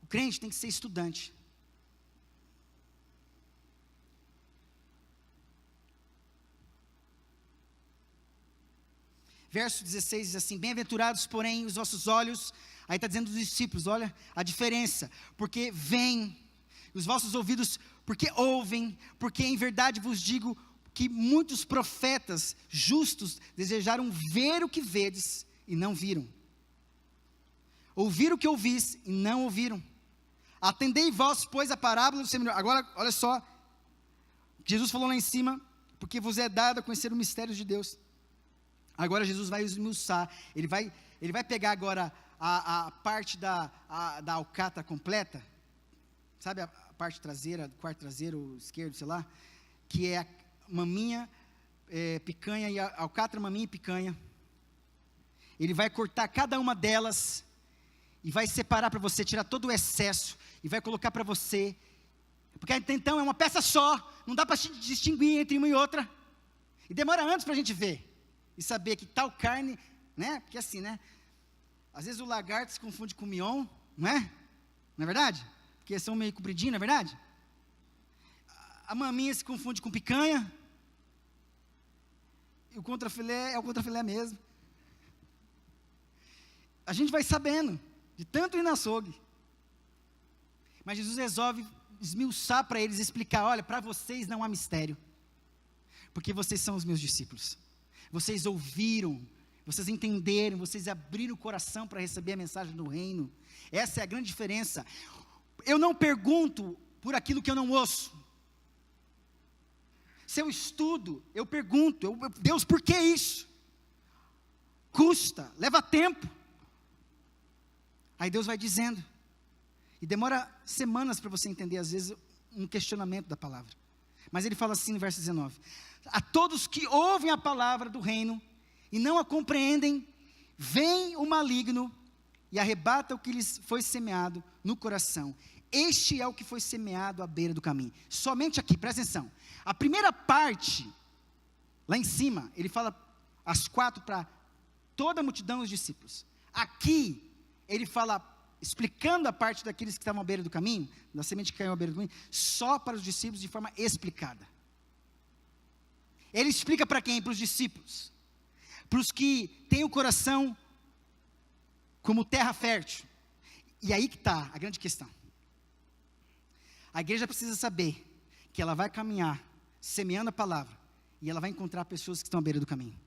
O crente tem que ser estudante. Verso 16 diz assim: bem-aventurados, porém, os vossos olhos. Aí está dizendo dos discípulos, olha a diferença. Porque veem, os vossos ouvidos, porque ouvem, porque em verdade vos digo que muitos profetas justos desejaram ver o que vedes e não viram. Ouvir o que ouvis e não ouviram. Atendei vós, pois, a parábola do semeador. Agora, olha só, Jesus falou lá em cima, porque vos é dado a conhecer o mistério de Deus. Agora Jesus vai esmiuçar, ele vai pegar agora a parte da alcatra completa, sabe a parte traseira, quarto traseiro esquerdo, sei lá, que é a maminha, picanha, e a alcatra, maminha e picanha. Ele vai cortar cada uma delas, e vai separar para você, tirar todo o excesso, e vai colocar para você, porque então é uma peça só, não dá para distinguir entre uma e outra, e demora anos para a gente ver, e saber que tal carne, né, porque assim, né, às vezes o lagarto se confunde com o mignon, não é? Não é verdade? Porque são meio compridinhos, não é verdade? A maminha se confunde com picanha, e o contrafilé é o contrafilé mesmo. A gente vai sabendo, de tanto ir no açougue. Mas Jesus resolve esmiuçar para eles, explicar: olha, para vocês não há mistério, porque vocês são os meus discípulos. Vocês ouviram, vocês entenderam, vocês abriram o coração para receber a mensagem do reino. Essa é a grande diferença. Eu não pergunto por aquilo que eu não ouço. Se eu estudo, eu pergunto: Deus, por que isso? Custa, leva tempo. Aí Deus vai dizendo, e demora semanas para você entender, às vezes, um questionamento da palavra. Mas ele fala assim no verso 19: a todos que ouvem a palavra do reino e não a compreendem, vem o maligno e arrebata o que lhes foi semeado no coração. Este é o que foi semeado à beira do caminho. Somente aqui, presta atenção. A primeira parte, lá em cima, ele fala as 4 para toda a multidão dos discípulos. Aqui, ele fala, explicando a parte daqueles que estavam à beira do caminho, da semente que caiu à beira do caminho, só para os discípulos de forma explicada. Ele explica para quem? Para os discípulos. Para os que têm o coração como terra fértil. E aí que está a grande questão. A igreja precisa saber que ela vai caminhar semeando a palavra, e ela vai encontrar pessoas que estão à beira do caminho.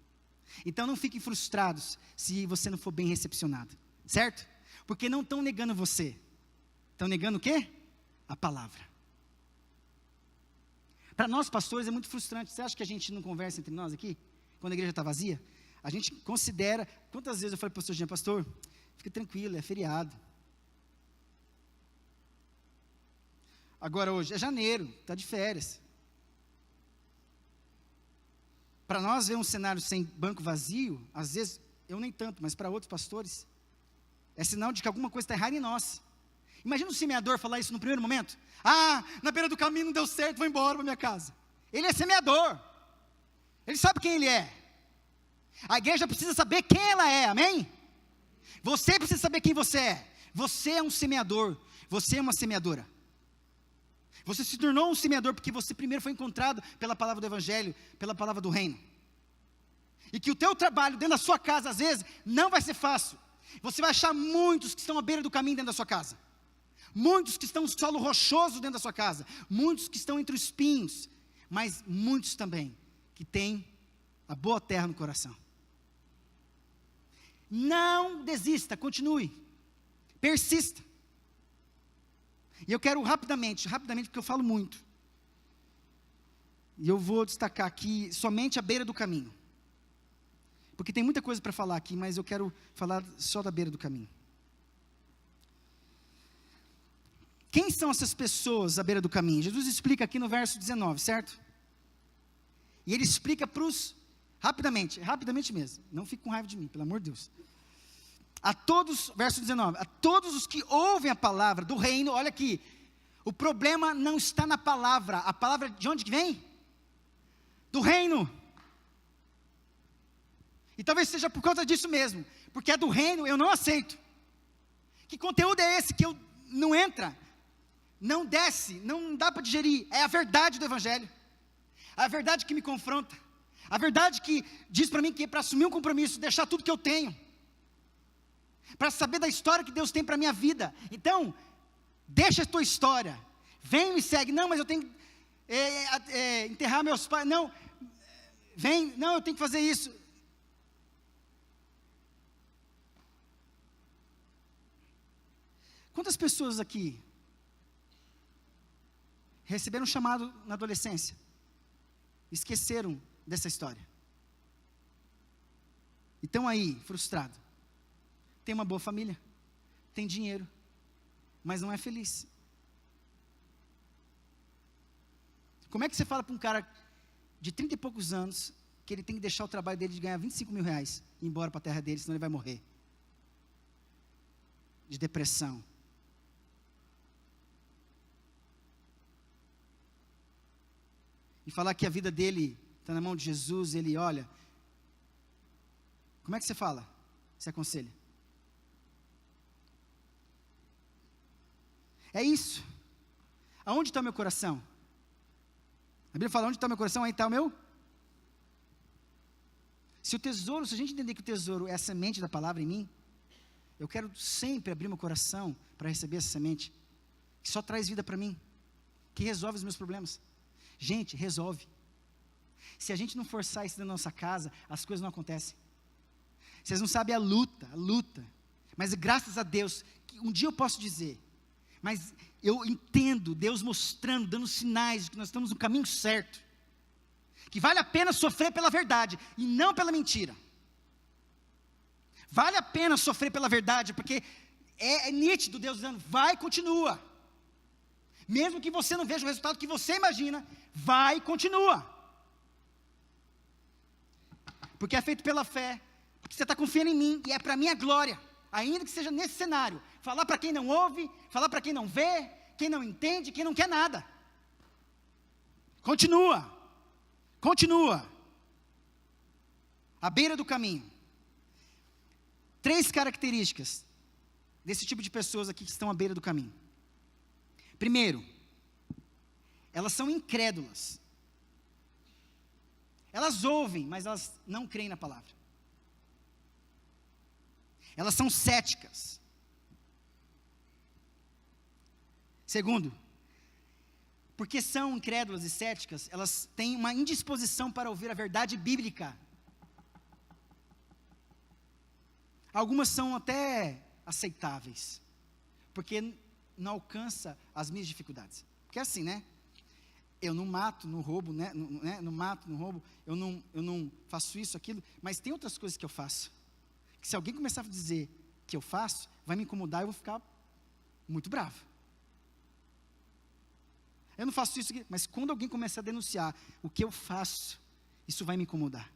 Então não fiquem frustrados se você não for bem recepcionado, certo? Porque não estão negando você, estão negando o quê? A palavra. Para nós pastores é muito frustrante. Você acha que a gente não conversa entre nós aqui, quando a igreja está vazia? A gente considera, quantas vezes eu falei para o pastor Jean: pastor, fica tranquilo, é feriado. Agora hoje é janeiro, está de férias. Para nós ver um cenário sem banco vazio, às vezes, eu nem tanto, mas para outros pastores, é sinal de que alguma coisa está errada em nós. Imagina o semeador falar isso no primeiro momento: ah, na beira do caminho não deu certo, vou embora para minha casa. Ele é semeador, ele sabe quem ele é. A igreja precisa saber quem ela é, amém? Você precisa saber quem você é. Você é um semeador, você é uma semeadora. Você se tornou um semeador porque você primeiro foi encontrado pela palavra do evangelho, pela palavra do reino. E que o teu trabalho dentro da sua casa, às vezes, não vai ser fácil. Você vai achar muitos que estão à beira do caminho dentro da sua casa. muitos que estão no solo rochoso dentro da sua casa, muitos que estão entre os espinhos, mas muitos também que têm a boa terra no coração. Não desista, continue, persista. E eu quero rapidamente, porque eu falo muito, e eu vou destacar aqui somente a beira do caminho, porque tem muita coisa para falar aqui, mas eu quero falar só da beira do caminho. Quem são essas pessoas à beira do caminho? Jesus explica aqui no verso 19, certo? E ele explica para os, rapidamente mesmo, não fique com raiva de mim, pelo amor de Deus. A todos, verso 19, a todos os que ouvem a palavra do reino, olha aqui, o problema não está na palavra, a palavra de onde que vem? Do reino. E talvez seja por causa disso mesmo, porque é do reino, eu não aceito. Que conteúdo é esse que eu não entra? Não desce, não dá para digerir, é a verdade do evangelho, a verdade que me confronta, a verdade que diz para mim que é para assumir um compromisso, deixar tudo que eu tenho, para saber da história que Deus tem para a minha vida. Então, deixa a tua história, vem e me segue. Não, mas eu tenho que enterrar meus pais, não, eu tenho que fazer isso. Quantas pessoas aqui receberam um chamado na adolescência, esqueceram dessa história, e estão aí, frustrados, tem uma boa família, tem dinheiro, mas não é feliz? Como é que você fala para um cara de 30 e poucos anos, que ele tem que deixar o trabalho dele de ganhar 25 mil reais, e ir embora para a terra dele, senão ele vai morrer, de depressão? E falar que a vida dele está na mão de Jesus, ele olha, como é que você fala? Você aconselha? É isso. Aonde está o meu coração? A Bíblia fala, onde está o meu coração, aí está o meu. Se a gente entender que o tesouro é a semente da palavra em mim, eu quero sempre abrir meu coração para receber essa semente, que só traz vida para mim, que resolve os meus problemas. Gente, resolve. Se a gente não forçar isso na nossa casa, as coisas não acontecem. Vocês não sabem a luta. Mas graças a Deus, que um dia eu posso dizer, mas eu entendo Deus mostrando, dando sinais de que nós estamos no caminho certo, que vale a pena sofrer pela verdade e não pela mentira. Vale a pena sofrer pela verdade, porque é nítido Deus dizendo, vai, continua. Mesmo que você não veja o resultado que você imagina, vai e continua. Porque é feito pela fé, porque você está confiando em mim, e é para a minha glória, ainda que seja nesse cenário, falar para quem não ouve, falar para quem não vê, quem não entende, quem não quer nada. Continua, à beira do caminho. 3 características desse tipo de pessoas aqui que estão à beira do caminho. Primeiro, elas são incrédulas. Elas ouvem, mas elas não creem na palavra. Elas são céticas. Segundo, porque são incrédulas e céticas, elas têm uma indisposição para ouvir a verdade bíblica. Algumas são até aceitáveis, porque não alcança as minhas dificuldades. Porque é assim, né? Eu não mato, não roubo, né? Não mato, não roubo, eu não faço isso, aquilo, mas tem outras coisas que eu faço, que se alguém começar a dizer que eu faço, vai me incomodar e eu vou ficar muito bravo. Eu não faço isso, mas quando alguém começar a denunciar o que eu faço, isso vai me incomodar.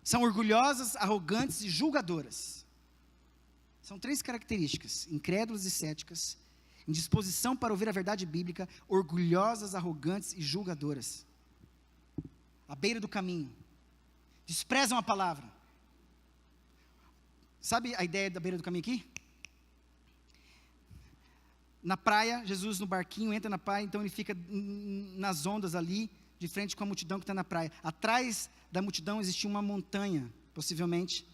São orgulhosas, arrogantes e julgadoras. São 3 características: incrédulas e céticas, indisposição para ouvir a verdade bíblica, orgulhosas, arrogantes e julgadoras. À beira do caminho, desprezam a palavra. Sabe a ideia da beira do caminho aqui? Na praia, Jesus no barquinho entra na praia, então ele fica nas ondas ali, de frente com a multidão que está na praia. Atrás da multidão existia uma montanha, possivelmente,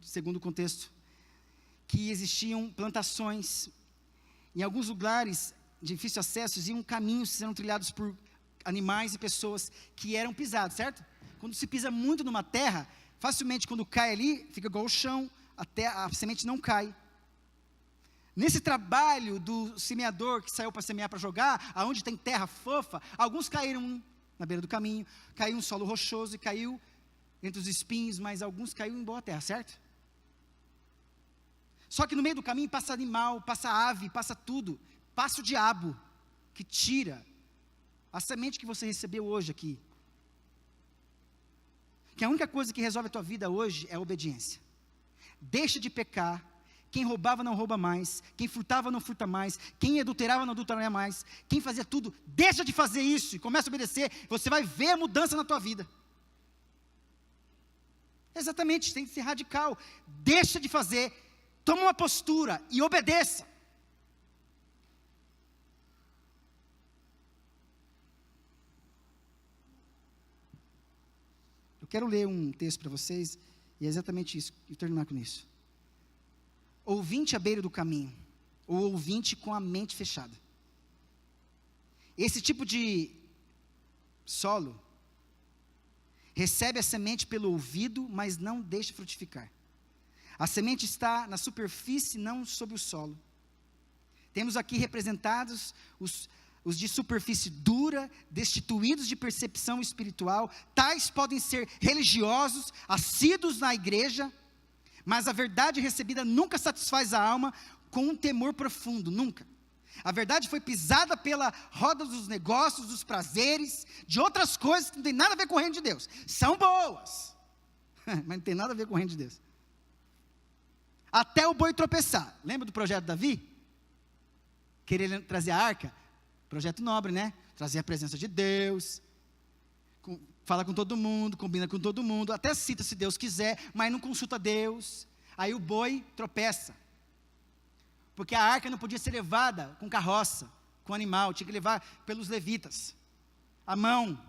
segundo o contexto, que existiam plantações, em alguns lugares de difícil acesso, iam caminhos sendo trilhados por animais e pessoas que eram pisados, certo? Quando se pisa muito numa terra, facilmente quando cai ali, fica igual o chão, a semente não cai. Nesse trabalho do semeador que saiu para semear, para jogar, aonde tem terra fofa, alguns caíram na beira do caminho, caiu um solo rochoso e caiu entre os espinhos, mas alguns caíram em boa terra, certo? Só que no meio do caminho passa animal, passa ave, passa tudo, passa o diabo, que tira a semente que você recebeu hoje aqui. Que a única coisa que resolve a tua vida hoje é a obediência. Deixa de pecar. Quem roubava não rouba mais, quem furtava não furta mais, quem adulterava não adultera mais, quem fazia tudo, deixa de fazer isso e começa a obedecer, você vai ver a mudança na tua vida. Exatamente, tem que ser radical, deixa de fazer, toma uma postura e obedeça. Eu quero ler um texto para vocês, e é exatamente isso, e terminar com isso. Ouvinte à beira do caminho, ou ouvinte com a mente fechada. Esse tipo de solo recebe a semente pelo ouvido, mas não deixa frutificar. A semente está na superfície, não sob o solo. Temos aqui representados os de superfície dura, destituídos de percepção espiritual. Tais podem ser religiosos, assíduos na igreja, mas a verdade recebida nunca satisfaz a alma com um temor profundo, nunca. A verdade foi pisada pela roda dos negócios, dos prazeres, de outras coisas que não tem nada a ver com o reino de Deus. São boas, mas não tem nada a ver com o reino de Deus. Até o boi tropeçar. Lembra do projeto Davi? Querer trazer a arca? Projeto nobre, né? Trazer a presença de Deus. Fala com todo mundo, combina com todo mundo, até cita se Deus quiser, mas não consulta Deus. Aí o boi tropeça, porque a arca não podia ser levada com carroça, com animal, tinha que levar pelos levitas, a mão.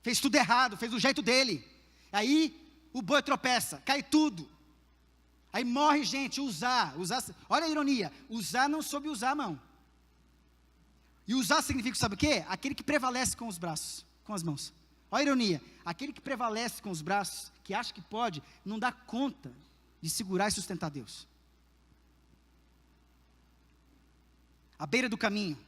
Fez tudo errado, fez do jeito dele. Aí o boi tropeça, cai tudo. Aí morre gente, usar, olha a ironia, usar não soube usar a mão. E usar significa, sabe o quê? Aquele que prevalece com os braços, com as mãos. Olha a ironia, aquele que prevalece com os braços, que acha que pode, não dá conta de segurar e sustentar Deus. À beira do caminho,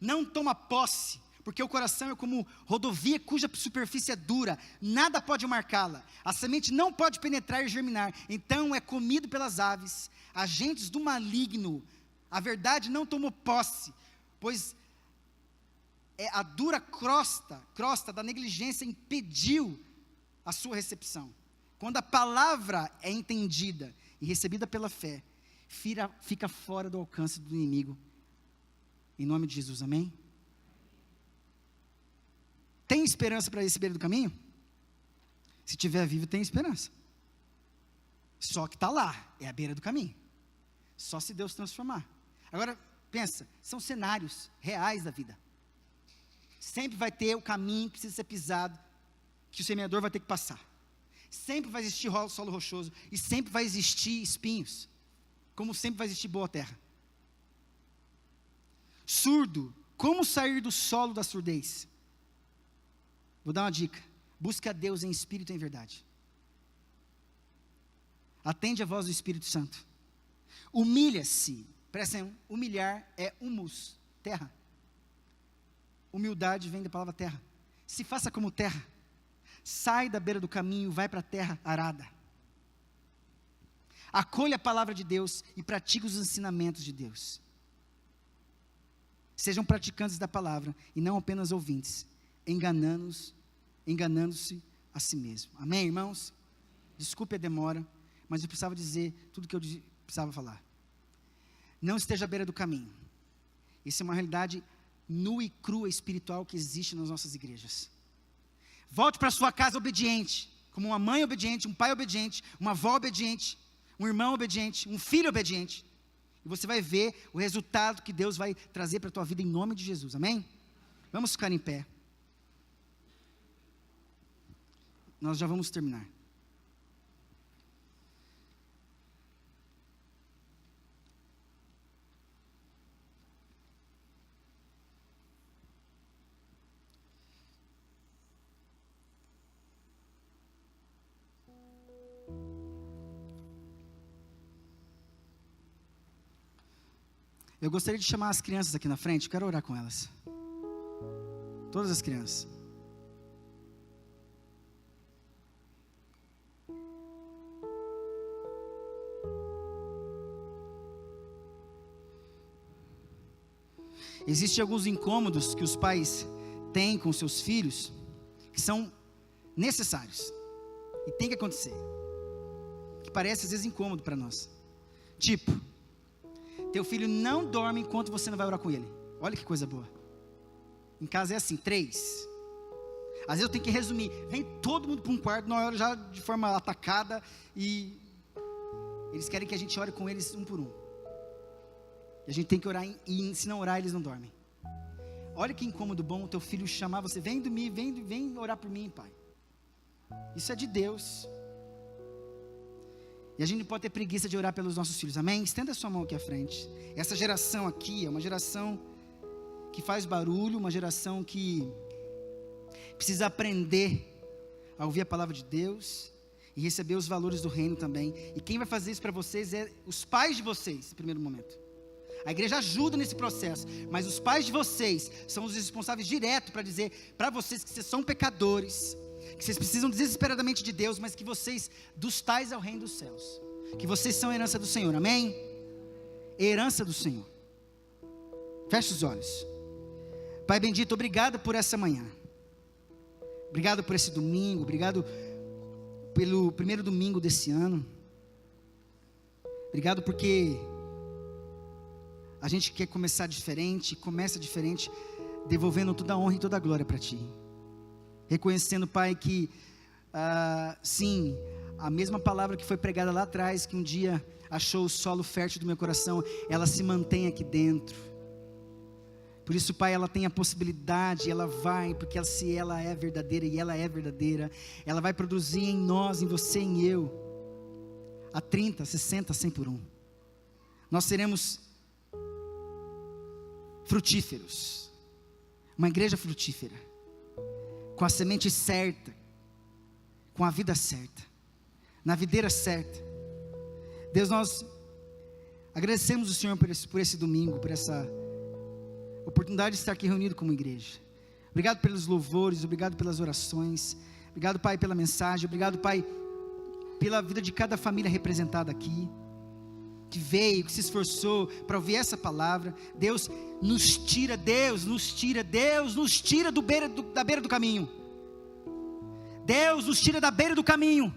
não toma posse, porque o coração é como rodovia cuja superfície é dura, nada pode marcá-la, a semente não pode penetrar e germinar, então é comido pelas aves, agentes do maligno. A verdade não tomou posse, pois a dura crosta da negligência impediu a sua recepção. Quando a palavra é entendida e recebida pela fé, fica fora do alcance do inimigo. Em nome de Jesus, amém? Tem esperança para esse beira do caminho? Se tiver vivo, tem esperança. Só que está lá, é a beira do caminho. Só se Deus transformar. Agora, pensa, são cenários reais da vida. Sempre vai ter o caminho que precisa ser pisado, que o semeador vai ter que passar. Sempre vai existir solo rochoso, e sempre vai existir espinhos, como sempre vai existir boa terra. Surdo, como sair do solo da surdez? Vou dar uma dica, busca a Deus em espírito e em verdade. Atende a voz do Espírito Santo. Humilha-se. Presta atenção, humilhar é humus, terra. Humildade vem da palavra terra. Se faça como terra. Sai da beira do caminho, vai para a terra arada. Acolha a palavra de Deus e pratique os ensinamentos de Deus. Sejam praticantes da palavra e não apenas ouvintes, enganando-se a si mesmo. Amém, irmãos? Desculpe a demora, mas eu precisava dizer tudo que eu precisava falar. Não esteja à beira do caminho. Isso é uma realidade nua e crua espiritual que existe nas nossas igrejas. Volte para sua casa obediente, como uma mãe obediente, um pai obediente, uma avó obediente, um irmão obediente, um filho obediente. E você vai ver o resultado que Deus vai trazer para a tua vida em nome de Jesus, amém? Vamos ficar em pé. Nós já vamos terminar. Eu gostaria de chamar as crianças aqui na frente, eu quero orar com elas. Todas as crianças. Existem alguns incômodos que os pais têm com seus filhos, que são necessários, e tem que acontecer, que parece às vezes incômodo para nós. Tipo, teu filho não dorme enquanto você não vai orar com ele. Olha que coisa boa. Em casa é assim, 3. Às vezes eu tenho que resumir, vem todo mundo para um quarto, não ora já de forma atacada, e eles querem que a gente ore com eles um por um. E a gente tem que orar, e se não orar, eles não dormem. Olha que incômodo bom o teu filho chamar você, vem dormir, vem orar por mim, pai. Isso é de Deus. E a gente não pode ter preguiça de orar pelos nossos filhos, amém? Estenda a sua mão aqui à frente. Essa geração aqui é uma geração que faz barulho, uma geração que precisa aprender a ouvir a palavra de Deus e receber os valores do reino também. E quem vai fazer isso para vocês é os pais de vocês, em primeiro momento. A igreja ajuda nesse processo, mas os pais de vocês são os responsáveis direto para dizer para vocês que vocês são pecadores, que vocês precisam desesperadamente de Deus, mas que vocês, dos tais ao reino dos céus, que vocês são a herança do Senhor, amém? Herança do Senhor. Feche os olhos. Pai bendito, obrigado por essa manhã, obrigado por esse domingo, obrigado pelo primeiro domingo desse ano, obrigado porque a gente quer começar diferente, começa diferente, devolvendo toda a honra e toda a glória para Ti. Reconhecendo, Pai, que, sim, a mesma palavra que foi pregada lá atrás, que um dia achou o solo fértil do meu coração, ela se mantém aqui dentro. Por isso, Pai, ela tem a possibilidade, ela vai, porque se ela é verdadeira, e ela é verdadeira, ela vai produzir em nós, em você, em eu, a 30, 60, 100 por 1. Nós seremos frutíferos, uma igreja frutífera, com a semente certa, com a vida certa, na videira certa. Deus, nós agradecemos o Senhor por esse domingo, por essa oportunidade de estar aqui reunido como igreja. Obrigado pelos louvores, obrigado pelas orações, obrigado, Pai, pela mensagem, obrigado, Pai, pela vida de cada família representada aqui, que veio, que se esforçou para ouvir essa palavra. Deus nos tira da beira do caminho. Deus nos tira da beira do caminho,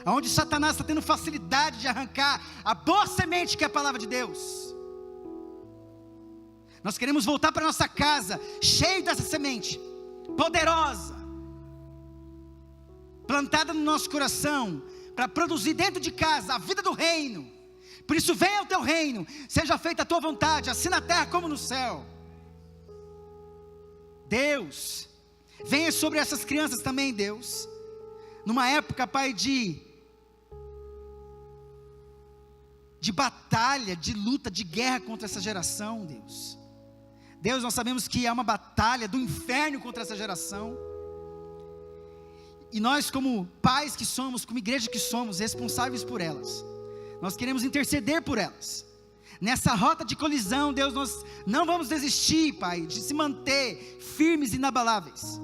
aonde Satanás está tendo facilidade de arrancar a boa semente que é a palavra de Deus. Nós queremos voltar para nossa casa, cheio dessa semente, poderosa, plantada no nosso coração, para produzir dentro de casa a vida do reino. Por isso, venha o teu reino, seja feita a tua vontade, assim na terra como no céu. Deus, venha sobre essas crianças também, Deus, numa época, Pai, de batalha, de luta, de guerra contra essa geração, Deus. Deus, nós sabemos que é uma batalha do inferno contra essa geração. E nós, como pais que somos, como igreja que somos, responsáveis por elas, nós queremos interceder por elas. Nessa rota de colisão, Deus, nós não vamos desistir, Pai, de se manter firmes e inabaláveis,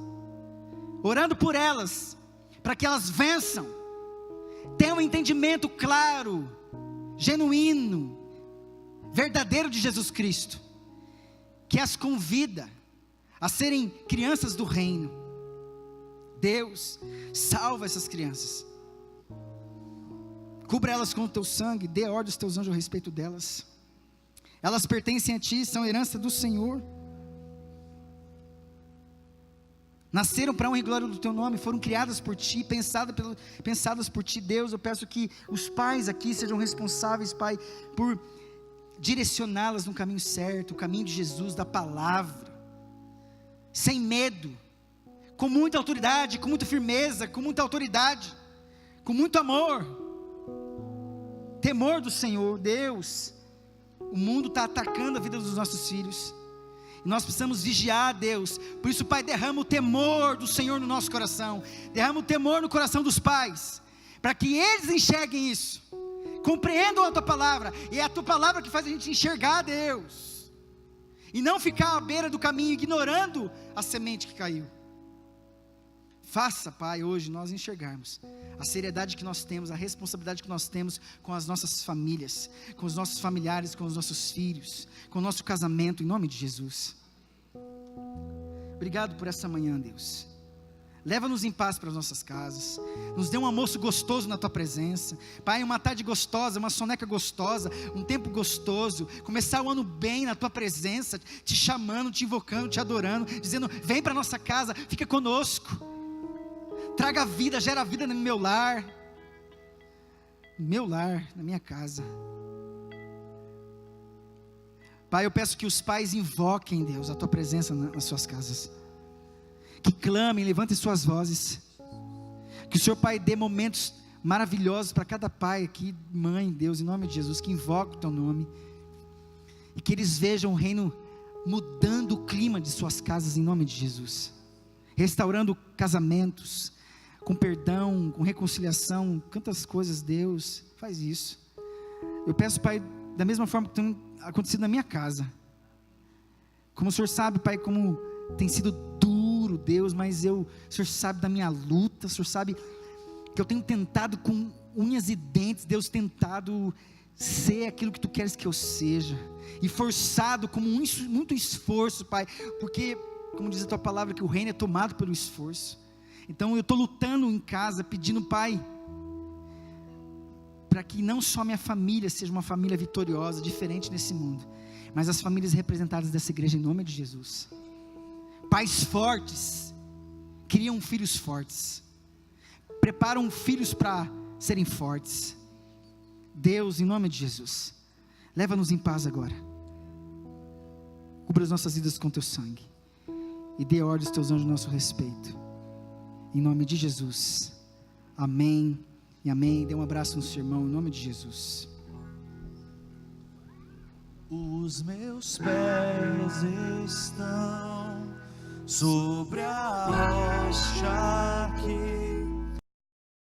orando por elas, para que elas vençam, tenham um entendimento claro, genuíno, verdadeiro de Jesus Cristo, que as convida a serem crianças do reino. Deus, salva essas crianças, cubra elas com o teu sangue, dê ordem aos teus anjos a respeito delas. Elas pertencem a ti, são herança do Senhor, nasceram para a honra e glória do teu nome, foram criadas por ti, pensadas por ti. Deus, eu peço que os pais aqui sejam responsáveis, Pai, por direcioná-las no caminho certo, o caminho de Jesus, da palavra, sem medo, com muita autoridade, com muita firmeza, com muita autoridade, com muito amor, temor do Senhor. Deus, o mundo está atacando a vida dos nossos filhos, e nós precisamos vigiar, Deus. Por isso, Pai, derrama o temor do Senhor no nosso coração, derrama o temor no coração dos pais, para que eles enxerguem isso, compreendam a tua palavra, e é a tua palavra que faz a gente enxergar Deus, e não ficar à beira do caminho, ignorando a semente que caiu. Faça, Pai, hoje nós enxergarmos a seriedade que nós temos, a responsabilidade que nós temos com as nossas famílias, com os nossos familiares, com os nossos filhos, com o nosso casamento, em nome de Jesus. Obrigado por essa manhã, Deus. Leva-nos em paz para as nossas casas, nos dê um almoço gostoso na Tua presença, Pai, uma tarde gostosa, uma soneca gostosa, um tempo gostoso, começar o ano bem na Tua presença, te chamando, te invocando, te adorando, dizendo, vem para a nossa casa, fica conosco, traga vida, gera vida no meu lar, na minha casa. Pai, eu peço que os pais invoquem, Deus, a Tua presença nas suas casas, que clamem, levantem suas vozes, que o Senhor, Pai, dê momentos maravilhosos para cada pai aqui, mãe, Deus, em nome de Jesus, que invoque o Teu nome, e que eles vejam o reino mudando o clima de suas casas, em nome de Jesus, restaurando casamentos, com perdão, com reconciliação, quantas coisas, Deus, faz isso. Eu peço, Pai, da mesma forma que tem acontecido na minha casa, como o Senhor sabe, Pai, como tem sido duro, Deus, mas o Senhor sabe da minha luta, o Senhor sabe que eu tenho tentado com unhas e dentes, Deus, tentado ser aquilo que Tu queres que eu seja, e forçado com muito esforço, Pai, porque, como diz a Tua palavra, que o reino é tomado pelo esforço. Então eu estou lutando em casa, pedindo, Pai, para que não só minha família seja uma família vitoriosa, diferente nesse mundo, mas as famílias representadas dessa igreja, em nome de Jesus. Pais fortes criam filhos fortes, preparam filhos para serem fortes. Deus, em nome de Jesus, leva-nos em paz agora, cubra as nossas vidas com Teu sangue, e dê ordem aos Teus anjos a nosso respeito, em nome de Jesus, amém e amém. Dê um abraço no seu irmão, em nome de Jesus. Os meus pés estão sobre a rocha que